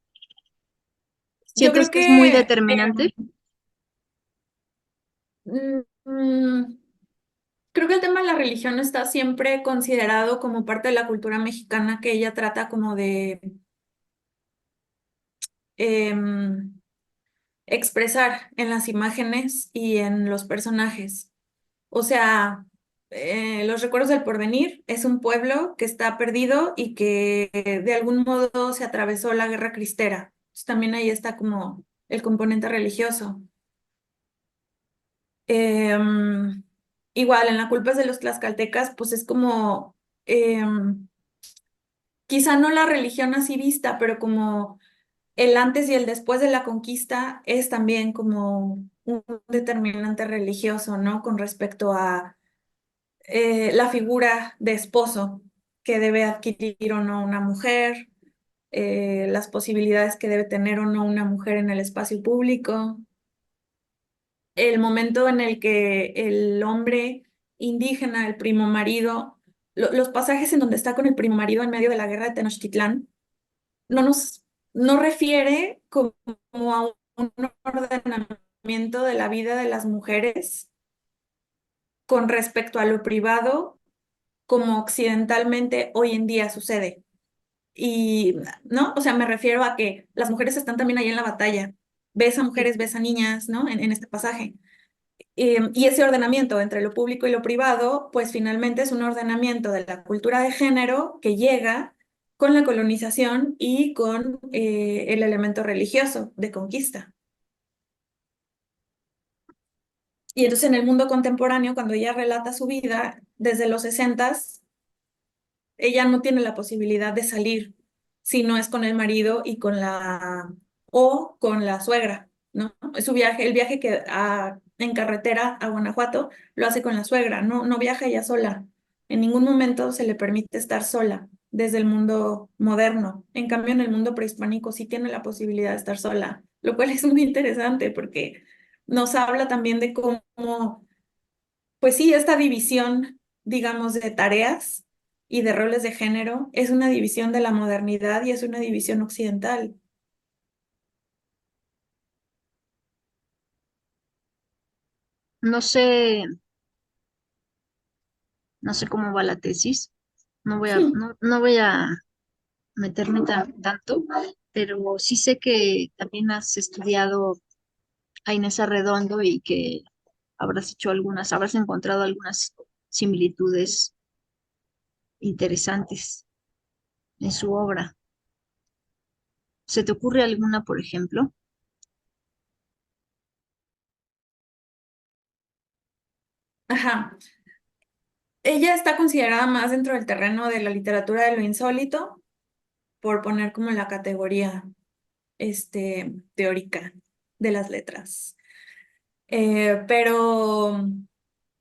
¿Sientes creo que es muy que determinante? mm, mm, creo que el tema de la religión está siempre considerado como parte de la cultura mexicana que ella trata como de em, expresar en las imágenes y en los personajes. O sea, Los Recuerdos del Porvenir es un pueblo que está perdido y que de algún modo se atravesó la guerra cristera. Entonces, también ahí está como el componente religioso. Em, Igual, en La culpa es de los tlaxcaltecas, pues es como, quizá no la religión así vista, pero como el antes y el después de la conquista es también como un determinante religioso, ¿no? Con respecto a la figura de esposo que debe adquirir o no una mujer, las posibilidades que debe tener o no una mujer en el espacio público, el momento en el que el hombre indígena, el primo marido, los pasajes en donde está con el primo marido en medio de la guerra de Tenochtitlán, no nos no refiere como a un ordenamiento de la vida de las mujeres con respecto a lo privado, como occidentalmente hoy en día sucede. Y, ¿no? O sea, me refiero a que las mujeres están también ahí en la batalla. Ves a Sí. mujeres, ves a niñas, ¿no? En este pasaje. Y ese ordenamiento entre lo público y lo privado, pues finalmente es un ordenamiento de la cultura de género que llega con la colonización y con el elemento religioso de conquista. Y entonces en el mundo contemporáneo, cuando ella relata su vida desde los 60, ella no tiene la posibilidad de salir si no es con el marido o con la suegra, ¿no? Es su viaje, el viaje en carretera a Guanajuato, lo hace con la suegra, no viaja ella sola. En ningún momento se le permite estar sola desde el mundo moderno. En cambio, en el mundo prehispánico sí tiene la posibilidad de estar sola, lo cual es muy interesante porque nos habla también de cómo, pues sí, esta división, digamos, de tareas y de roles de género es una división de la modernidad y es una división occidental. No sé, no sé cómo va la tesis. No voy a meterme tanto, pero sí sé que también has estudiado a Inés Arredondo y que habrás encontrado algunas similitudes interesantes en su obra. ¿Se te ocurre alguna, por ejemplo? Ajá. Ella está considerada más dentro del terreno de la literatura de lo insólito, por poner como la categoría teórica de las letras. Eh, pero,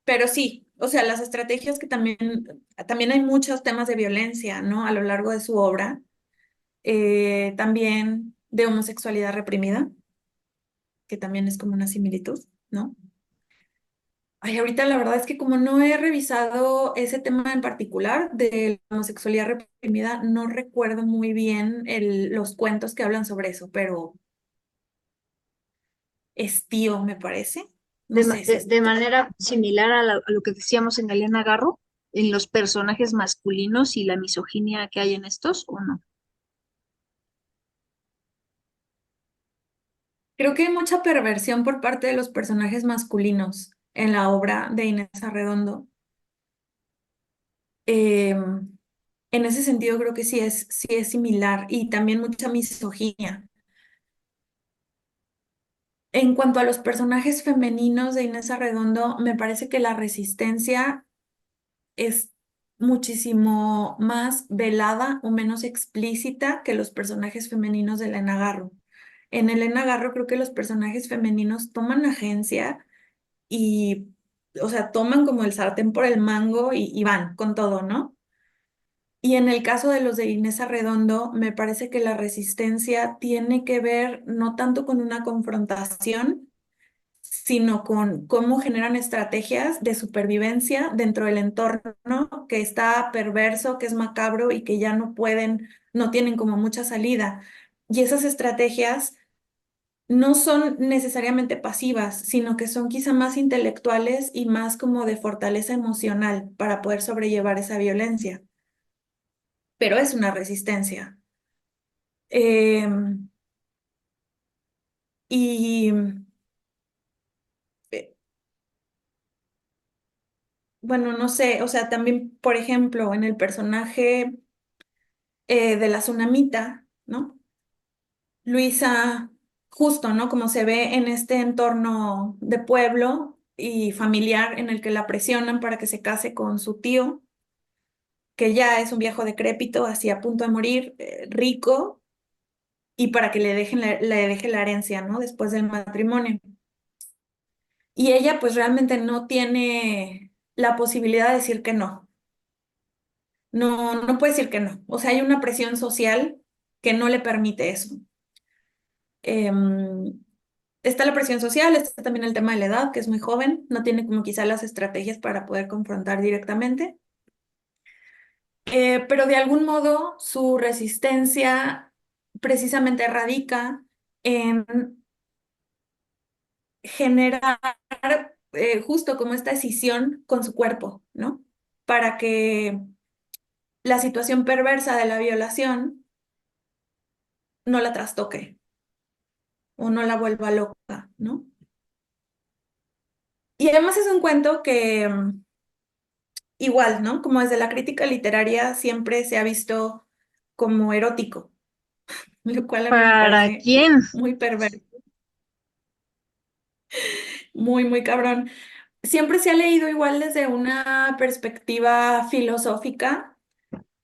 pero sí, o sea, las estrategias que también hay muchos temas de violencia, ¿no? A lo largo de su obra, también de homosexualidad reprimida, que también es como una similitud, ¿no? Ay, ahorita la verdad es que como no he revisado ese tema en particular de la homosexualidad reprimida, no recuerdo muy bien los cuentos que hablan sobre eso, pero Estío, me parece. No sé si De Estío. manera similar a lo que decíamos en Elena Garro, en los personajes masculinos y la misoginia que hay en estos, ¿o no? Creo que hay mucha perversión por parte de los personajes masculinos en la obra de Inés Arredondo. En ese sentido creo que sí es similar y también mucha misoginia. En cuanto a los personajes femeninos de Inés Arredondo, me parece que la resistencia es muchísimo más velada o menos explícita que los personajes femeninos de Elena Garro. En Elena Garro creo que los personajes femeninos toman agencia y, o sea, toman como el sartén por el mango y van con todo, ¿no? Y en el caso de los de Inés Arredondo, me parece que la resistencia tiene que ver no tanto con una confrontación, sino con cómo generan estrategias de supervivencia dentro del entorno que está perverso, que es macabro y que ya no tienen como mucha salida. Y esas estrategias no son necesariamente pasivas, sino que son quizá más intelectuales y más como de fortaleza emocional para poder sobrellevar esa violencia, pero es una resistencia. Em, y eh, bueno, no sé, o sea, también, por ejemplo, en el personaje de la tsunamita, ¿no? Luisa, justo, ¿no? Como se ve en este entorno de pueblo y familiar en el que la presionan para que se case con su tío, que ya es un viejo decrépito, así a punto de morir, rico, y para que le deje la herencia, ¿no? Después del matrimonio. Y ella pues realmente no tiene la posibilidad de decir que no. No puede decir que no. O sea, hay una presión social que no le permite eso. Em, Está la presión social, está también el tema de la edad, que es muy joven, no tiene como quizá las estrategias para poder confrontar directamente. Pero de algún modo su resistencia precisamente radica en generar justo como esta escisión con su cuerpo, ¿no? Para que la situación perversa de la violación no la trastoque o no la vuelva loca, ¿no? Y además es un cuento que igual, ¿no? Como desde la crítica literaria siempre se ha visto como erótico, lo cual a mí me ¿Para parece quién? muy perverso, muy cabrón. Siempre se ha leído igual desde una perspectiva filosófica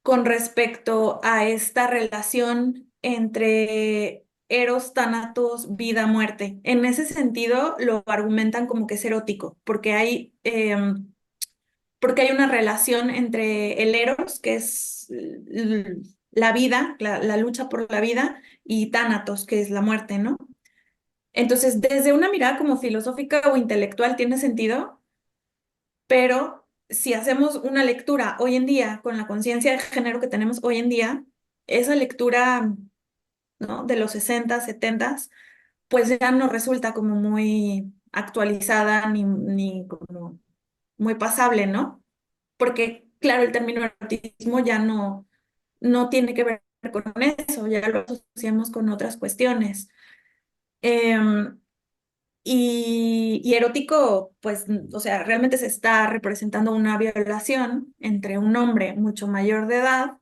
con respecto a esta relación entre Eros, Tánatos, vida, muerte. En ese sentido lo argumentan como que es erótico, porque hay una relación entre el Eros, que es la vida, la lucha por la vida, y Tánatos, que es la muerte, ¿no? Entonces, desde una mirada como filosófica o intelectual tiene sentido, pero si hacemos una lectura hoy en día, con la conciencia de género que tenemos hoy en día, esa lectura, ¿no? De los 60, 70, pues ya no resulta como muy actualizada ni como muy pasable, ¿no? Porque, claro, el término erotismo ya no tiene que ver con eso, ya lo asociamos con otras cuestiones. Em, y erótico, pues, o sea, realmente se está representando una violación entre un hombre mucho mayor de edad,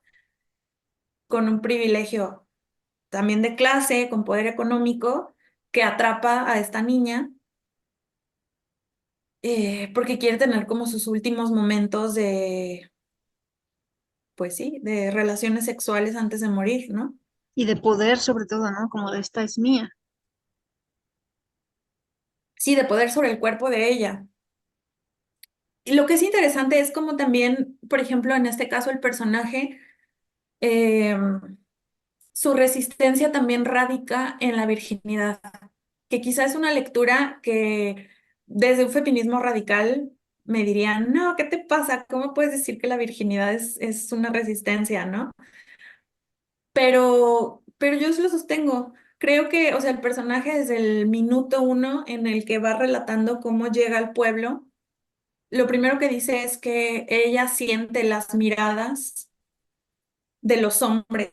con un privilegio también de clase, con poder económico, que atrapa a esta niña porque quiere tener como sus últimos momentos pues sí, de relaciones sexuales antes de morir, ¿no? Y de poder sobre todo, ¿no? Como de esta es mía. Sí, de poder sobre el cuerpo de ella. Y lo que es interesante es como también, por ejemplo, en este caso el personaje, eh, su resistencia también radica en la virginidad, que quizás es una lectura que desde un feminismo radical me dirían, no, ¿qué te pasa? ¿Cómo puedes decir que la virginidad es una resistencia, ¿no? Pero yo sí lo sostengo. Creo que, o sea, el personaje desde el minuto uno en el que va relatando cómo llega al pueblo, lo primero que dice es que ella siente las miradas de los hombres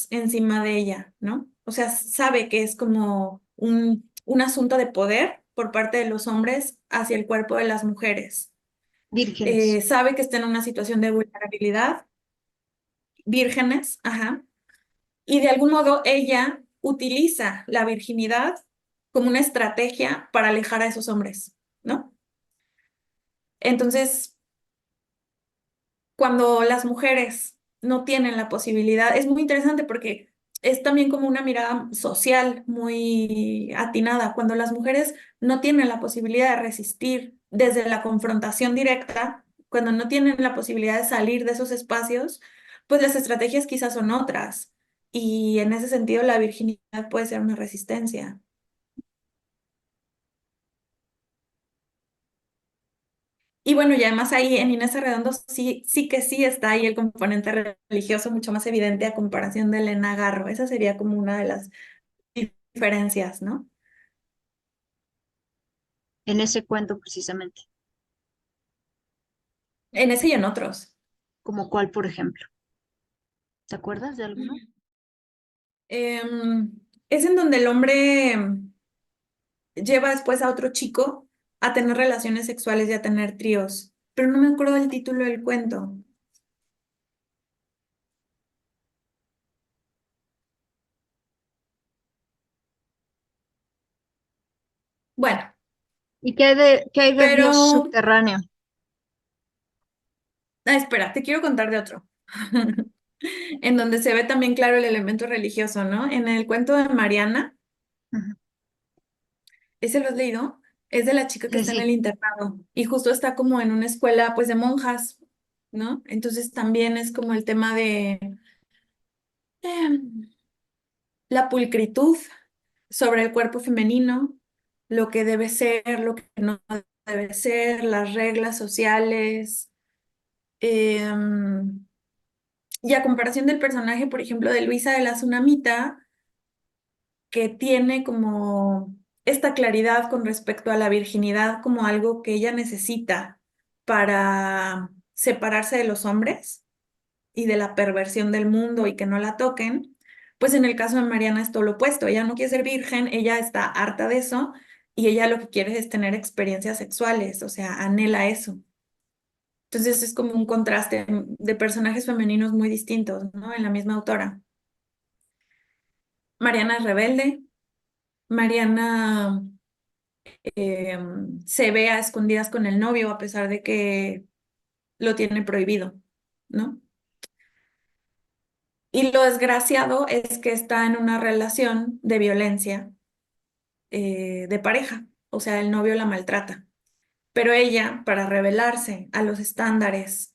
encima de ella, ¿no? O sea, sabe que es como un asunto de poder por parte de los hombres hacia el cuerpo de las mujeres. Vírgenes. Sabe que está en una situación de vulnerabilidad, vírgenes, ajá. Y de algún modo ella utiliza la virginidad como una estrategia para alejar a esos hombres, ¿no? Entonces, cuando las mujeres no tienen la posibilidad, es muy interesante porque es también como una mirada social muy atinada. Cuando las mujeres no tienen la posibilidad de resistir desde la confrontación directa, cuando no tienen la posibilidad de salir de esos espacios, pues las estrategias quizás son otras. Y en ese sentido, la virginidad puede ser una resistencia. Y bueno, y además ahí en Inés Arredondo sí que sí está ahí el componente religioso mucho más evidente a comparación de Elena Garro. Esa sería como una de las diferencias, ¿no? En ese cuento precisamente. En ese y en otros. Como cuál, por ejemplo. ¿Te acuerdas de alguno? Em, es en donde el hombre lleva después a otro chico a tener relaciones sexuales y a tener tríos, pero no me acuerdo del título del cuento. Bueno, ¿Y qué hay de Dios pero... subterráneo? Ah, espera, te quiero contar de otro. En donde se ve también claro el elemento religioso, ¿no? En el cuento de Mariana, Ujú. ¿ese lo has leído? Es de la chica que está en el Sí, internado y justo está como en una escuela pues de monjas, ¿no? Entonces también es como el tema de em, la pulcritud sobre el cuerpo femenino, lo que debe ser, lo que no debe ser, las reglas sociales. em, y a comparación del personaje, por ejemplo, de Luisa de la Tsunamita, que tiene como esta claridad con respecto a la virginidad como algo que ella necesita para separarse de los hombres y de la perversión del mundo y que no la toquen, pues en el caso de Mariana es todo lo opuesto. Ella no quiere ser virgen, ella está harta de eso y ella lo que quiere es tener experiencias sexuales, o sea, anhela eso. Entonces es como un contraste de personajes femeninos muy distintos, ¿no? En la misma autora. Mariana es rebelde, Mariana se ve a escondidas con el novio a pesar de que lo tiene prohibido, ¿no? Y lo desgraciado es que está en una relación de violencia de pareja, o sea, el novio la maltrata. Pero ella, para rebelarse a los estándares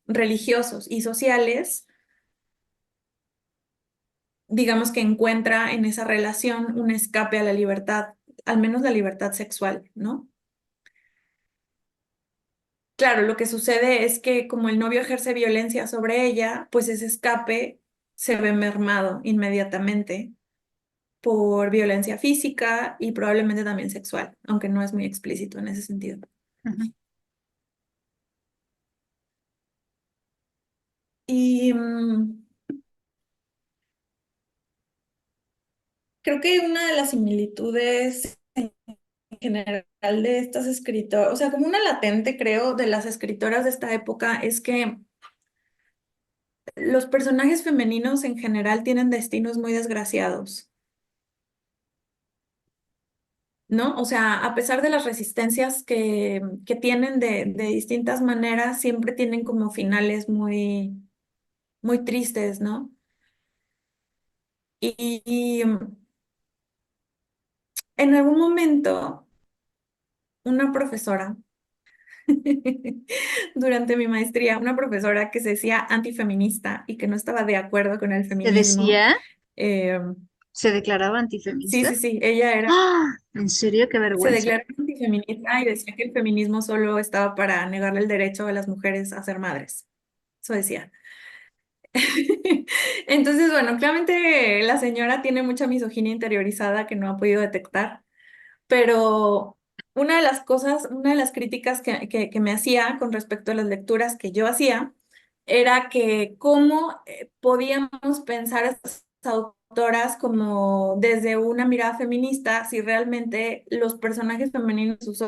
religiosos y sociales, digamos que encuentra en esa relación un escape a la libertad, al menos la libertad sexual, ¿no? Claro, lo que sucede es que como el novio ejerce violencia sobre ella, pues ese escape se ve mermado inmediatamente por violencia física y probablemente también sexual, aunque no es muy explícito en ese sentido. Ujú. Y creo que una de las similitudes en general de estas escritoras, o sea, como una latente, creo, de las escritoras de esta época es que los personajes femeninos en general tienen destinos muy desgraciados, ¿no? O sea, a pesar de las resistencias que tienen de distintas maneras, siempre tienen como finales muy, muy tristes, ¿no? Y en algún momento, una profesora, durante mi maestría, una profesora que se decía antifeminista y que no estaba de acuerdo con el ¿Te feminismo, decía? eh, ¿Se declaraba sí, antifeminista? sí, sí, ella era, ¡Ah! ¿En serio? ¡Qué se vergüenza! declaraba antifeminista y decía que el feminismo solo estaba para negarle el derecho a las mujeres a ser madres. Eso decía. Entonces, bueno, claramente la señora tiene mucha misoginia interiorizada que no ha podido detectar. Pero una de las cosas, una de las críticas que me hacía con respecto a las lecturas que yo hacía era que cómo podíamos pensar a estas autoras como desde una mirada feminista si realmente los personajes femeninos de sus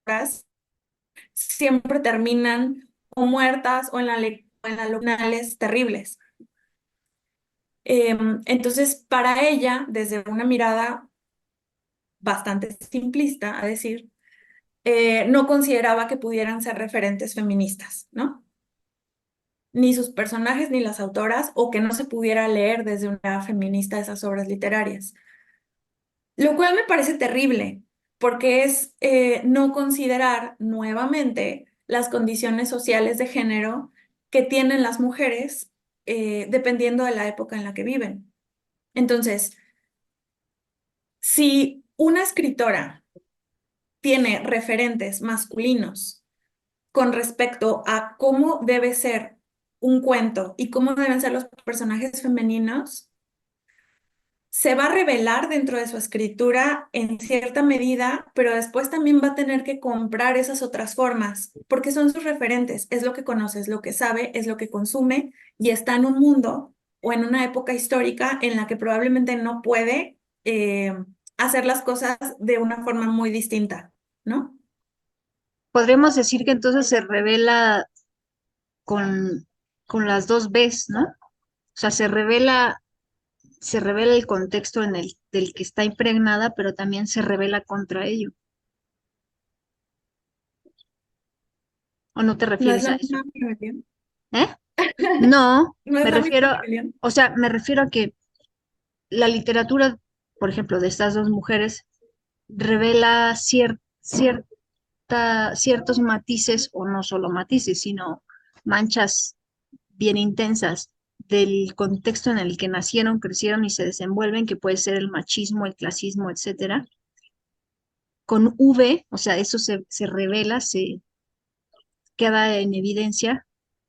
obras siempre terminan o muertas o en las luminales terribles. Entonces, para ella, desde una mirada bastante simplista, a decir, no consideraba que pudieran ser referentes feministas, ¿no? Ni sus personajes ni las autoras, o que no se pudiera leer desde una feminista esas obras literarias. Lo cual me parece terrible, porque es no considerar nuevamente las condiciones sociales de género que tienen las mujeres dependiendo de la época en la que viven. Entonces, si una escritora tiene referentes masculinos con respecto a cómo debe ser un cuento y cómo deben ser los personajes femeninos, se va a revelar dentro de su escritura en cierta medida, pero después también va a tener que comprar esas otras formas, porque son sus referentes, es lo que conoce, es lo que sabe, es lo que consume y está en un mundo o en una época histórica en la que probablemente no puede hacer las cosas de una forma muy distinta, ¿no? Podríamos decir que entonces se revela con, con las dos Bs, ¿no? O sea, se revela el contexto en el del que está impregnada, pero también se revela contra ello. ¿O no te No es refieres a la eso? misma rebelión. ¿Eh? No, No es me la misma refiero, rebelión. o sea, me refiero a que la literatura, por ejemplo, de estas dos mujeres, revela ciertos matices, o no solo matices, sino manchas bien intensas del contexto en el que nacieron, crecieron y se desenvuelven, que puede ser el machismo, el clasismo, etcétera. Con V, o sea, eso se revela, se queda en evidencia,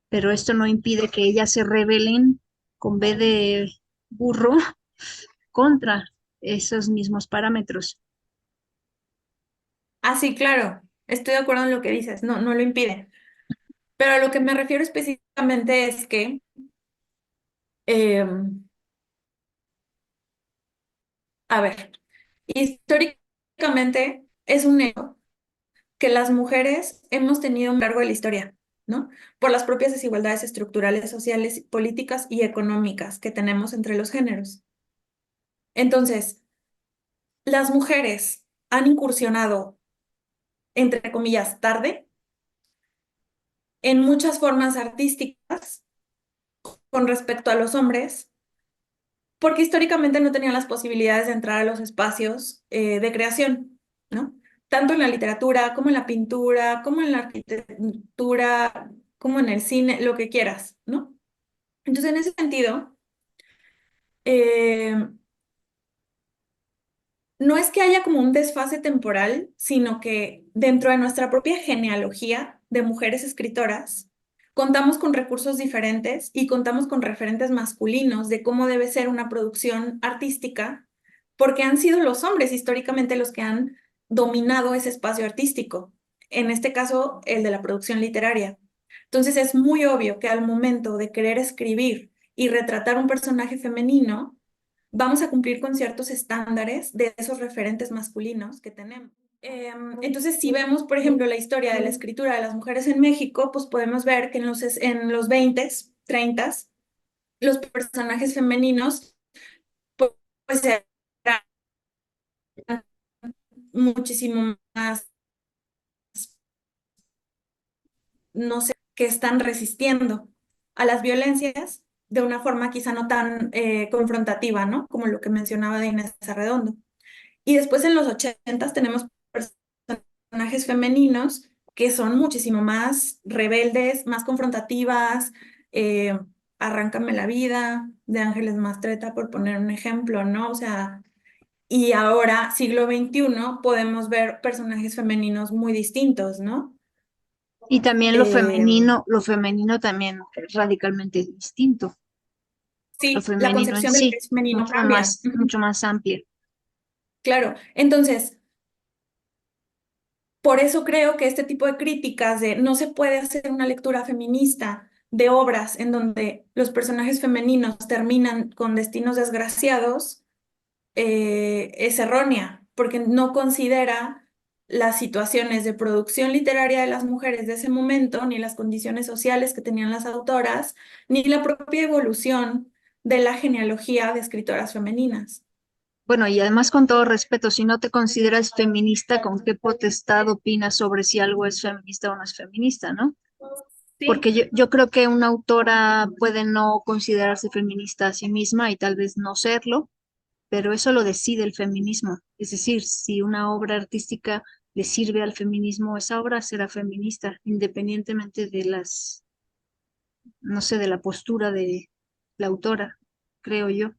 pero esto no impide que ellas se rebelen con B de burro contra esos mismos parámetros. Ah, sí, claro, estoy de acuerdo en lo que dices, no, no lo impide. Pero a lo que me refiero específicamente es que, a ver, históricamente es un hecho que las mujeres hemos tenido un largo de la historia, ¿no? Por las propias desigualdades estructurales, sociales, políticas y económicas que tenemos entre los géneros. Entonces, las mujeres han incursionado, entre comillas, tarde en muchas formas artísticas con respecto a los hombres, porque históricamente no tenían las posibilidades de entrar a los espacios de creación, ¿no? Tanto en la literatura, como en la pintura, como en la arquitectura, como en el cine, lo que quieras, ¿no? Entonces, en ese sentido, eh, no es que haya como un desfase temporal, sino que dentro de nuestra propia genealogía de mujeres escritoras, contamos con recursos diferentes y contamos con referentes masculinos de cómo debe ser una producción artística, porque han sido los hombres históricamente los que han dominado ese espacio artístico, en este caso el de la producción literaria. Entonces es muy obvio que al momento de querer escribir y retratar un personaje femenino, vamos a cumplir con ciertos estándares de esos referentes masculinos que tenemos. Entonces, si vemos, por ejemplo, la historia de la escritura de las mujeres en México, pues podemos ver que en los 20s, 30s, los personajes femeninos pues, pues eran muchísimo más, no sé, que están resistiendo a las violencias de una forma quizá no tan confrontativa, ¿no? Como lo que mencionaba de Inés Arredondo. Y después en los 80s tenemos personajes femeninos que son muchísimo más rebeldes, más confrontativas, eh, Arráncame la vida, de Ángeles Mastretta, por poner un ejemplo, ¿no? O sea, y ahora, siglo XXI, podemos ver personajes femeninos muy distintos, ¿no? Y también Eh, lo femenino también es radicalmente distinto. Lo sí, la femenino en concepción de lo que sí, es femenino cambia. Ujú. mucho más amplia. Claro, entonces, por eso creo que este tipo de críticas de no se puede hacer una lectura feminista de obras en donde los personajes femeninos terminan con destinos desgraciados es errónea, porque no considera las situaciones de producción literaria de las mujeres de ese momento, ni las condiciones sociales que tenían las autoras, ni la propia evolución de la genealogía de escritoras femeninas. Bueno, y además con todo respeto, si no te consideras feminista, ¿con qué potestad opinas sobre si algo es feminista o no es feminista, no? Porque Sí, yo creo que una autora puede no considerarse feminista a sí misma y tal vez no serlo, pero eso lo decide el feminismo. Es decir, si una obra artística le sirve al feminismo, esa obra será feminista, independientemente de las, no sé, de la postura de la autora, creo yo.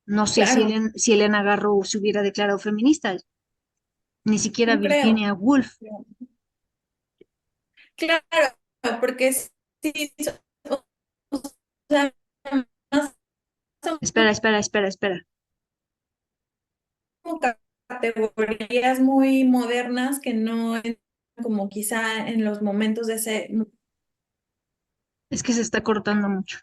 No sé si, claro, Si Elena Garro se hubiera declarado feminista, ni siquiera no creo. Virginia Woolf. Claro, porque sí, o sea, más son Espera. como categorías muy modernas que no como quizá en los momentos de ese... Es que se está cortando mucho.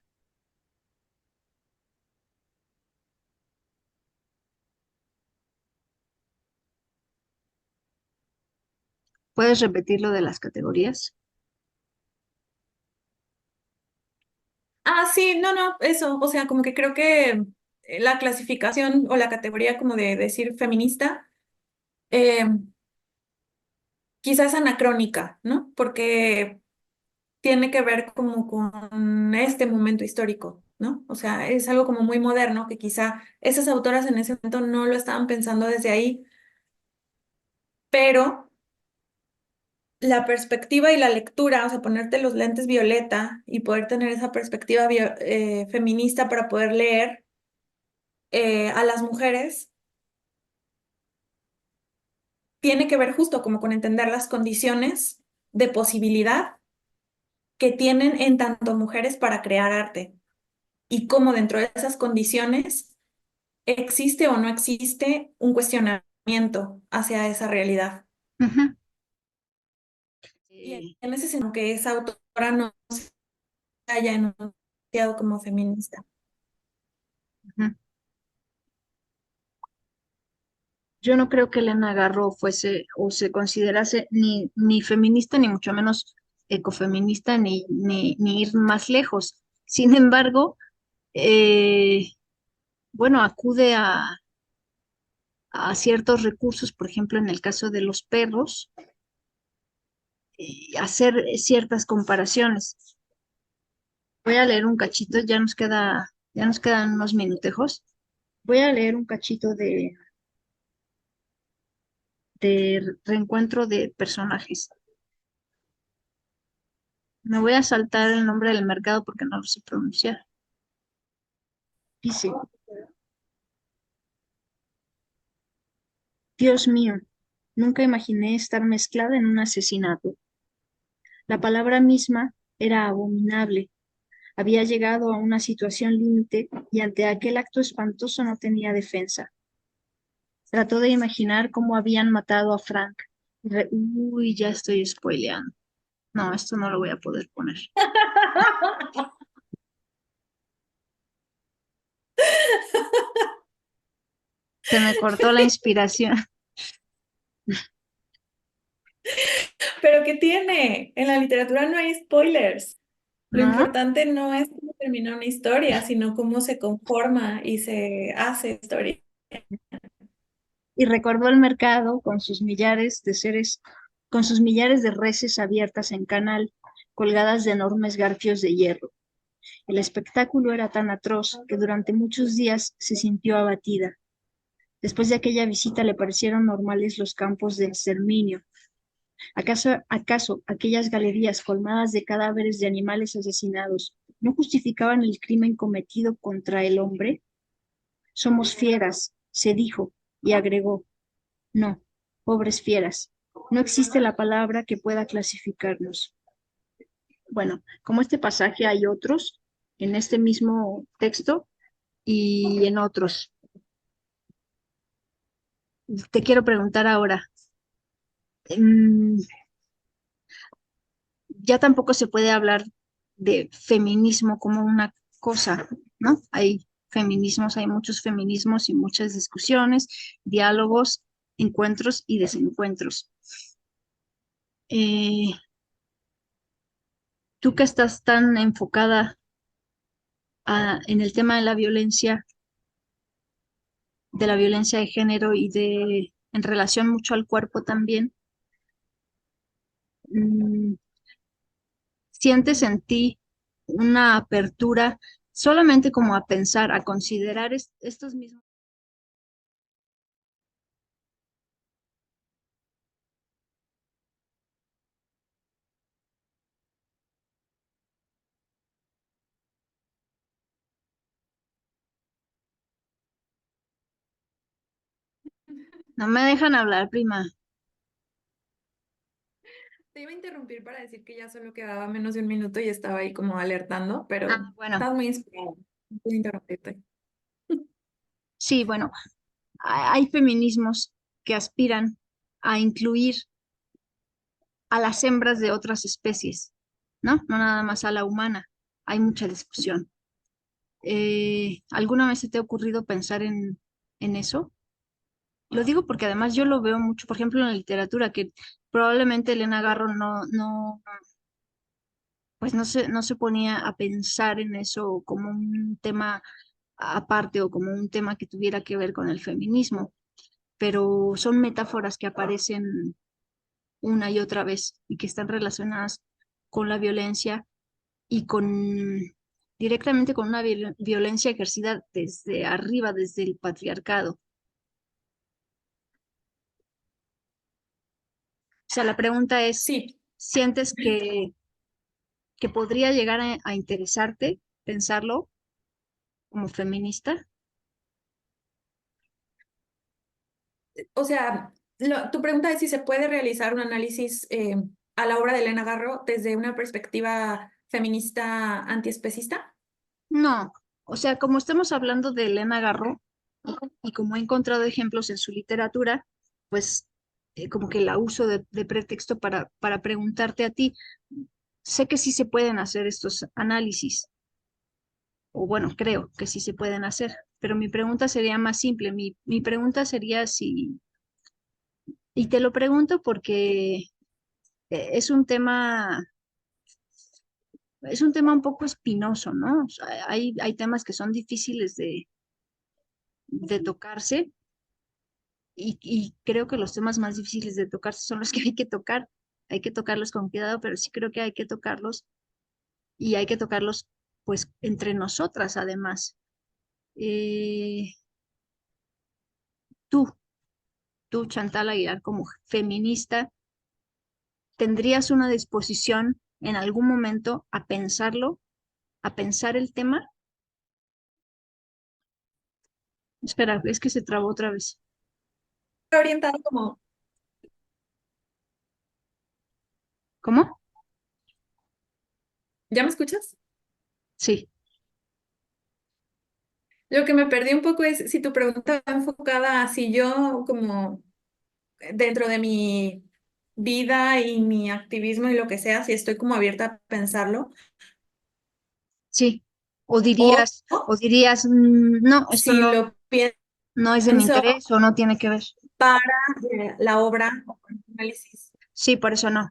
¿Puedes repetir lo de las categorías? Ah, sí, no, eso, o sea, como que creo que la clasificación o la categoría como de decir feminista, eh, quizás anacrónica, ¿no? Porque tiene que ver como con este momento histórico, ¿no? O sea, es algo como muy moderno que quizá esas autoras en ese momento no lo estaban pensando desde ahí, pero la perspectiva y la lectura, o sea, ponerte los lentes violeta y poder tener esa perspectiva feminista para poder leer a las mujeres, tiene que ver justo como con entender las condiciones de posibilidad que tienen en tanto mujeres para crear arte y cómo dentro de esas condiciones existe o no existe un cuestionamiento hacia esa realidad. Ujú. Y en ese sentido, que esa autora no se haya enunciado como feminista. Ujú. Yo no creo que Elena Garro fuese o se considerase ni feminista, ni mucho menos ecofeminista, ni ir más lejos. Sin embargo, eh, bueno, acude a ciertos recursos, por ejemplo, en el caso de los perros, hacer ciertas comparaciones. Voy a leer un cachito, ya nos quedan unos minutejos. Voy a leer un cachito de reencuentro de personajes. Me voy a saltar el nombre del mercado porque no lo sé pronunciar. Dice, Dios mío, nunca imaginé estar mezclada en un asesinato. La palabra misma era abominable. Había llegado a una situación límite y ante aquel acto espantoso no tenía defensa. Trató de imaginar cómo habían matado a Frank. Uy, ya estoy spoileando. No, esto no lo voy a poder poner. Se me cortó la inspiración. Pero ¿qué tiene? En la literatura no hay spoilers. Lo ¿No? importante no es cómo termina una historia, sino cómo se conforma y se hace historia. Y recordó el mercado con sus millares de seres, con sus millares de reses abiertas en canal, colgadas de enormes garfios de hierro. El espectáculo era tan atroz que durante muchos días se sintió abatida. Después de aquella visita le parecieron normales los campos de exterminio. ¿Acaso aquellas galerías colmadas de cadáveres de animales asesinados no justificaban el crimen cometido contra el hombre? Somos fieras, se dijo, y agregó, no, pobres fieras, no existe la palabra que pueda clasificarnos. Bueno, como este pasaje hay otros en este mismo texto y en otros. Te quiero preguntar ahora, mm, ya tampoco se puede hablar de feminismo como una cosa, ¿no? Hay feminismos, hay muchos feminismos y muchas discusiones, diálogos, encuentros y desencuentros. Eh, Tú que estás tan enfocada en el tema de la violencia de género y en relación mucho al cuerpo también, mm, ¿sientes en ti una apertura solamente como a pensar, a considerar estos mismos? No me dejan hablar, prima. Te iba a interrumpir para decir que ya solo quedaba menos de un minuto y estaba ahí como alertando, pero Ah, bueno, estás muy inspirado. No puedo interrumpirte. sí, bueno, hay feminismos que aspiran a incluir a las hembras de otras especies, ¿no? No nada más a la humana. Hay mucha discusión. ¿Alguna vez se te ha ocurrido pensar en eso? Lo digo porque además yo lo veo mucho, por ejemplo, en la literatura, que probablemente Elena Garro pues no se ponía a pensar en eso como un tema aparte o como un tema que tuviera que ver con el feminismo, pero son metáforas que aparecen una y otra vez y que están relacionadas con la violencia y directamente con una violencia ejercida desde arriba, desde el patriarcado. O sea, la pregunta es, Sí, ¿sientes que podría llegar a interesarte pensarlo como feminista? o sea, tu pregunta es si se puede realizar un análisis a la obra de Elena Garro desde una perspectiva feminista antiespecista. No, o sea, como estamos hablando de Elena Garro y como he encontrado ejemplos en su literatura, pues como que la uso de pretexto para preguntarte a ti. Sé que sí se pueden hacer estos análisis, o bueno, creo que sí se pueden hacer, pero mi pregunta sería más simple. Mi pregunta sería si, y te lo pregunto porque es un tema un poco espinoso, ¿no? O sea, hay temas que son difíciles de tocarse y creo que los temas más difíciles de tocarse son los que hay que tocar. Hay que tocarlos con cuidado, pero sí creo que hay que tocarlos y hay que tocarlos pues entre nosotras además. Eh, tú, tú, Chantal Aguilar, como feminista, ¿tendrías una disposición en algún momento a pensarlo, a pensar el tema? Espera, es que se trabó otra vez. Orientado como, ¿Cómo? ¿ya me escuchas? Sí, Lo que me perdí un poco es si tu pregunta va enfocada a si yo como dentro de mi vida y mi activismo y lo que sea, si estoy como abierta a pensarlo, sí. o O dirías, no, esto si no, lo pienso no es de mi interés o no tiene que ver. para la obra o para el análisis. Sí, por eso no.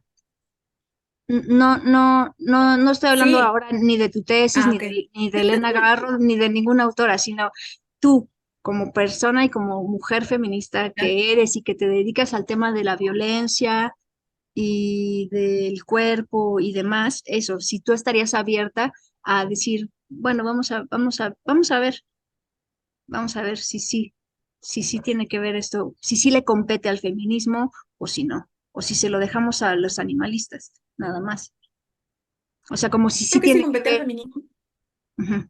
No, no, no, no estoy hablando Sí, ahora ni de tu tesis, ah, ok. ni de Elena Garro, ni de ninguna autora, sino tú, como persona y como mujer feminista Ya. que eres y que te dedicas al tema de la violencia y del cuerpo y demás, eso, si tú estarías abierta a decir, bueno, vamos a ver si sí tiene que ver esto, si sí le compete al feminismo o si no, o si se lo dejamos a los animalistas, nada más. O sea, como si sí Creo que sí tiene que compete al ver. feminismo. Ujú.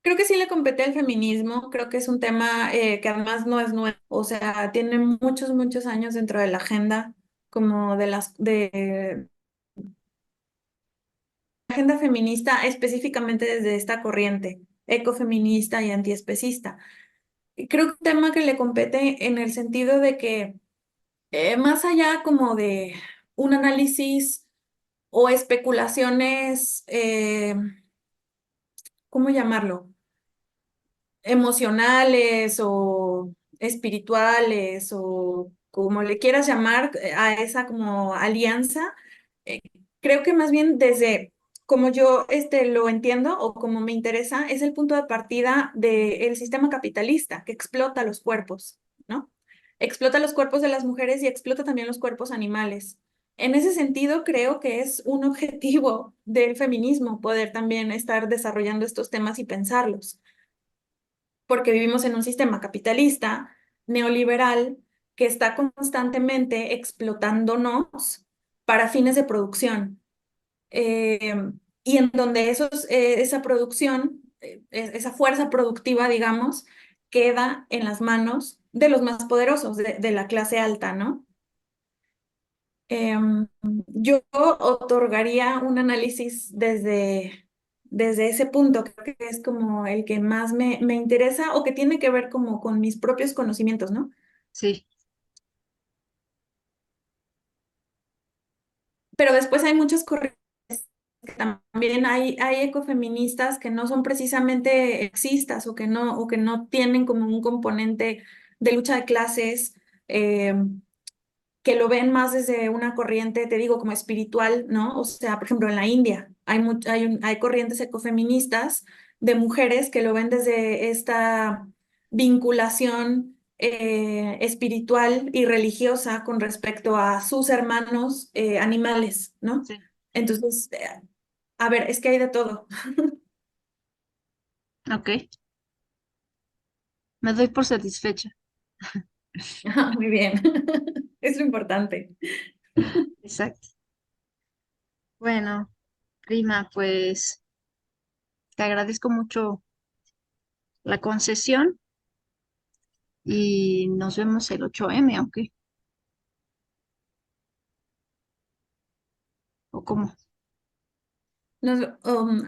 Creo que sí le compete al feminismo. Creo que es un tema que además no es nuevo. O sea, tiene muchos, muchos años dentro de la agenda, como de la agenda feminista, específicamente desde esta corriente ecofeminista y antiespecista. Y creo que es un tema que le compete en el sentido de que más allá como de un análisis o especulaciones, ¿cómo llamarlo? Emocionales o espirituales o como le quieras llamar a esa como alianza, eh, creo que más bien desde como yo lo entiendo o como me interesa, es el punto de partida del sistema capitalista que explota los cuerpos, ¿no? Explota los cuerpos de las mujeres y explota también los cuerpos animales. En ese sentido, creo que es un objetivo del feminismo poder también estar desarrollando estos temas y pensarlos porque vivimos en un sistema capitalista, neoliberal, que está constantemente explotándonos para fines de producción. Eh, y en donde esa producción, esa fuerza productiva, digamos, queda en las manos de los más poderosos, de la clase alta, ¿no? Yo otorgaría un análisis desde ese punto, creo que es como el que más me interesa o que tiene que ver como con mis propios conocimientos, ¿no? Sí, Pero después hay muchas corrientes, que también hay ecofeministas que no son precisamente sexistas o que no tienen como un componente de lucha de clases. Que lo ven más desde una corriente, te digo, como espiritual, ¿no? O sea, por ejemplo, en la India hay corrientes ecofeministas de mujeres que lo ven desde esta vinculación espiritual y religiosa con respecto a sus hermanos animales, ¿no? sí. Entonces, a ver, es que hay de todo. Ok, me doy por satisfecha. Muy bien, es lo importante. Exacto. Bueno, prima, pues te agradezco mucho la concesión y nos vemos el 8M, aunque, o cómo.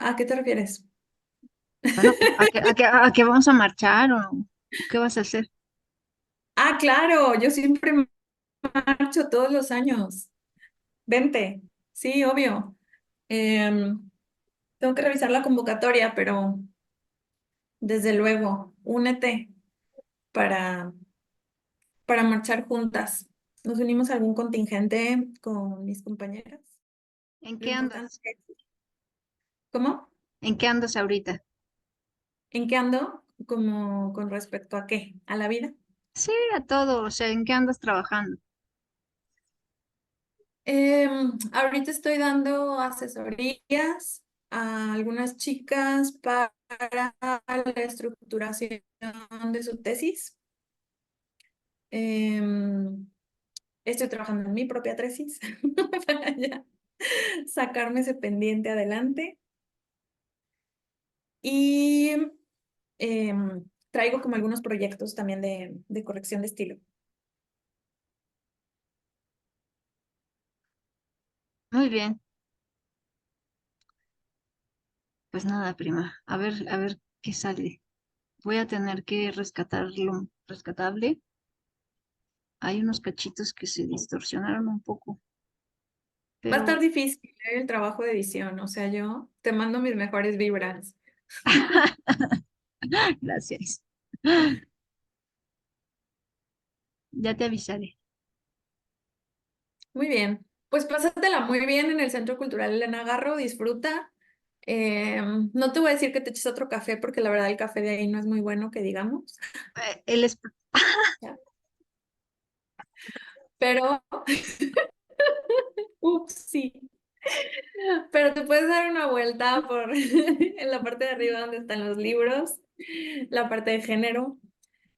¿A qué te refieres? Bueno, a qué vamos a marchar o qué vas a hacer? Ah, claro, yo siempre marcho todos los años. Vente. Sí, obvio. Em, Tengo que revisar la convocatoria, pero desde luego, únete para, para marchar juntas. Nos unimos a algún contingente con mis compañeras. ¿En Lo qué importante andas? es, ¿cómo? ¿En qué andas ahorita? ¿En qué ando? Como con respecto a qué? ¿A la vida? Sí, a todo, o sea, ¿en qué andas trabajando? Ahorita estoy dando asesorías a algunas chicas para la estructuración de su tesis. Em, Estoy trabajando en mi propia tesis para ya sacarme ese pendiente adelante. Y traigo como algunos proyectos también de corrección de estilo. Muy bien. Pues nada, prima. A ver qué sale. Voy a tener que rescatar lo rescatable. Hay unos cachitos que se distorsionaron un poco, Va a estar pero difícil, el trabajo de edición, o sea, yo te mando mis mejores vibras. gracias. Ya te avisaré. Muy bien, pues pásatela muy bien en el Centro Cultural Elena Garro, disfruta. No te voy a decir que te eches otro café porque la verdad el café de ahí no es muy bueno, que digamos, Él es... ya. Pero, ups, sí, pero te puedes dar una vuelta por en la parte de arriba donde están los libros, la parte de género.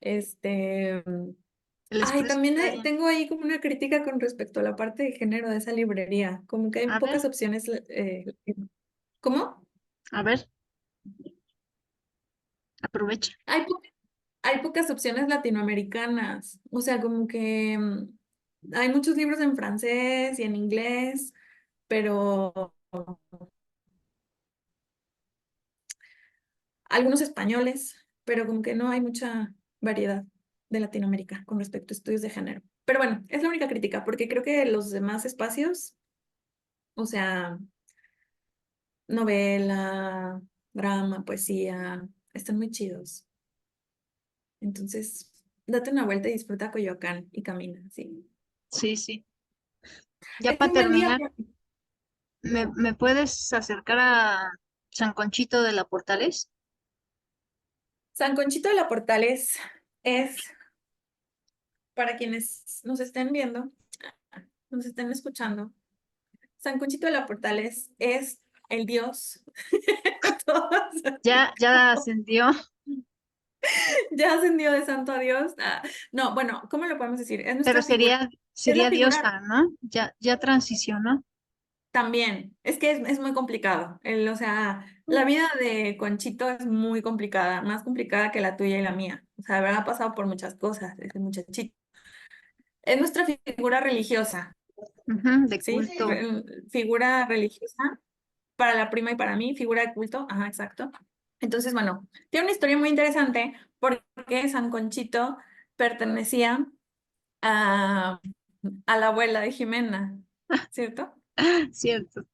Este, El Ay, expreso también está bien. tengo ahí como una crítica con respecto a la parte de género de esa librería, como que hay A ver, pocas opciones. ¿Cómo? a ver, aprovecha. Hay pocas opciones latinoamericanas, o sea, como que hay muchos libros en francés y en inglés, pero algunos españoles, pero como que no hay mucha variedad de Latinoamérica con respecto a estudios de género. Pero bueno, es la única crítica, porque creo que los demás espacios, o sea, novela, drama, poesía, están muy chidos. Entonces, date una vuelta y disfruta Coyoacán y camina, sí. Sí, sí. Ya Es para un buen día. terminar, me puedes acercar a San Conchito de la Portales? San Conchito de la Portales es, para quienes nos estén viendo, nos estén escuchando, San Conchito de la Portales es el dios. Todos- Ya ascendió, Ya ascendió de santo a Dios. No, bueno, ¿cómo lo podemos decir? Es pero nuestra figura, es la sería figura diosa, ¿no? Ya transicionó. también. Es que es muy complicado. O sea, la vida de Conchito es muy complicada, más complicada que la tuya y la mía. O sea, habrá pasado por muchas cosas desde muchachito. Es nuestra figura religiosa. Ujú, de ¿Sí? culto. Figura religiosa para la prima y para mí, figura de culto, ajá, exacto. Entonces, bueno, tiene una historia muy interesante porque San Conchito pertenecía a, a la abuela de Jimena, ¿cierto? Cierto.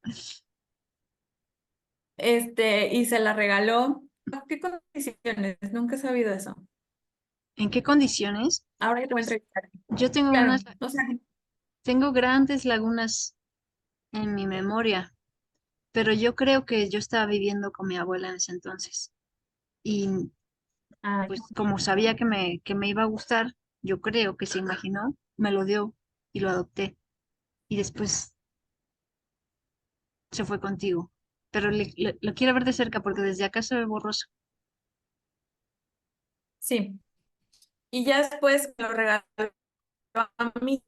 Y se la regaló. ¿Con qué condiciones? Nunca he sabido eso. ¿En qué condiciones? Ahora te voy a entrevistar. Yo tengo Claro, o sea, tengo grandes lagunas en mi memoria, pero yo creo que yo estaba viviendo con mi abuela en ese entonces. Y ay, pues como sabía que me iba a gustar, yo creo que se imaginó, me lo dio y lo adopté. Y después se fue contigo. Pero lo quiero ver de cerca porque desde acá se ve borroso. sí. Y ya después me lo regaló a mí,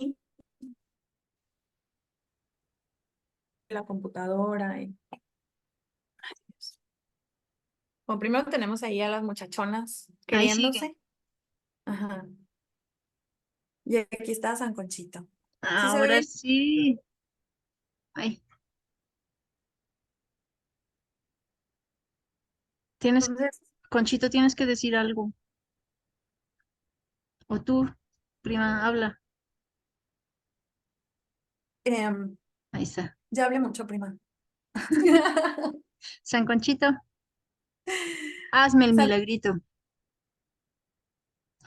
la computadora. Bueno, primero tenemos ahí a las muchachonas Ahí sigue. queriéndose. Ajá. Y aquí está San Conchito. ¿Sí se ve Ahora bien? sí. Ay, tienes, Entonces, Conchito, tienes que decir algo. O tú, prima, habla. em, Ahí está. ya hablé mucho, prima. San Conchito, hazme el San- milagrito.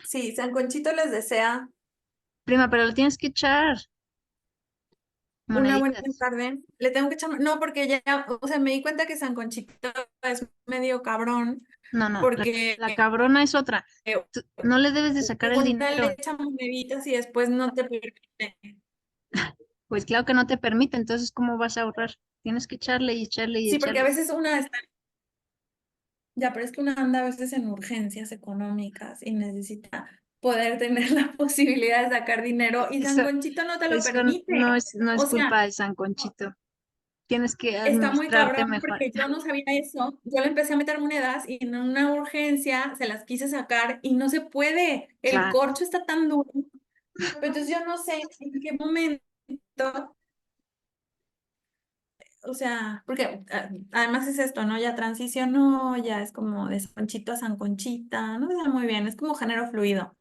sí, San Conchito les desea Prima, pero lo tienes que echar. una buena Moneditas. tarde. Le tengo que echar, no, porque ya, o sea, me di cuenta que San Conchito es medio cabrón, No, no, porque la cabrona es otra. No le debes de sacar el una le dinero. echa moneditas y después no te permite. Pues claro que no te permite, entonces ¿cómo vas a ahorrar? Tienes que echarle y echarle y Sí, porque a echarle. veces una está, ya, pero es que una anda a veces en urgencias económicas y necesita poder tener la posibilidad de sacar dinero y San Eso, Conchito no te lo eso permite. no O es sea, culpa de San Conchito. Tienes que está muy administrarte cabrón mejor. porque yo no sabía eso. Yo le empecé a meter monedas y en una urgencia se las quise sacar y no se puede. El Claro, corcho está tan duro. Pero entonces yo no sé en qué momento, o sea, porque además es esto, ¿no? Ya transicionó, ya es como de San Conchito a San Conchita, no sé muy bien, es como género fluido.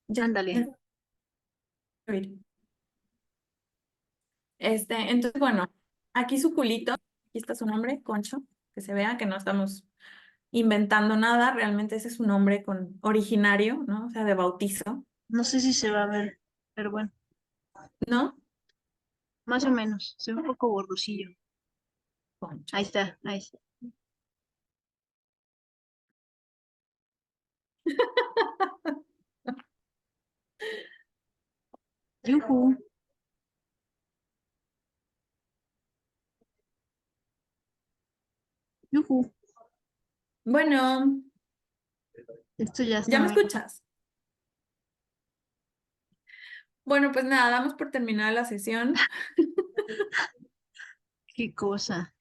Ya, ándale. entonces, bueno, aquí su culito, aquí está su nombre, Concho, que se vea que no estamos inventando nada, realmente ese es su nombre originario, ¿no? O sea, de bautizo, No sé si se va a ver, pero bueno, ¿no? más o menos. Se ve un poco borrosillo. Concho. Ahí está, ahí está. Yujú, yujú. Bueno, Esto ya está ¿ya me muy... escuchas? Bueno, pues nada, damos por terminada la sesión. Qué cosa.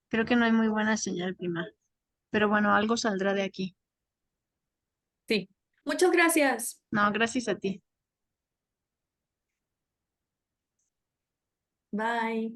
Creo que no hay muy buena señal, prima. Pero bueno, algo saldrá de aquí. Sí. Muchas gracias. No, gracias a ti. Bye.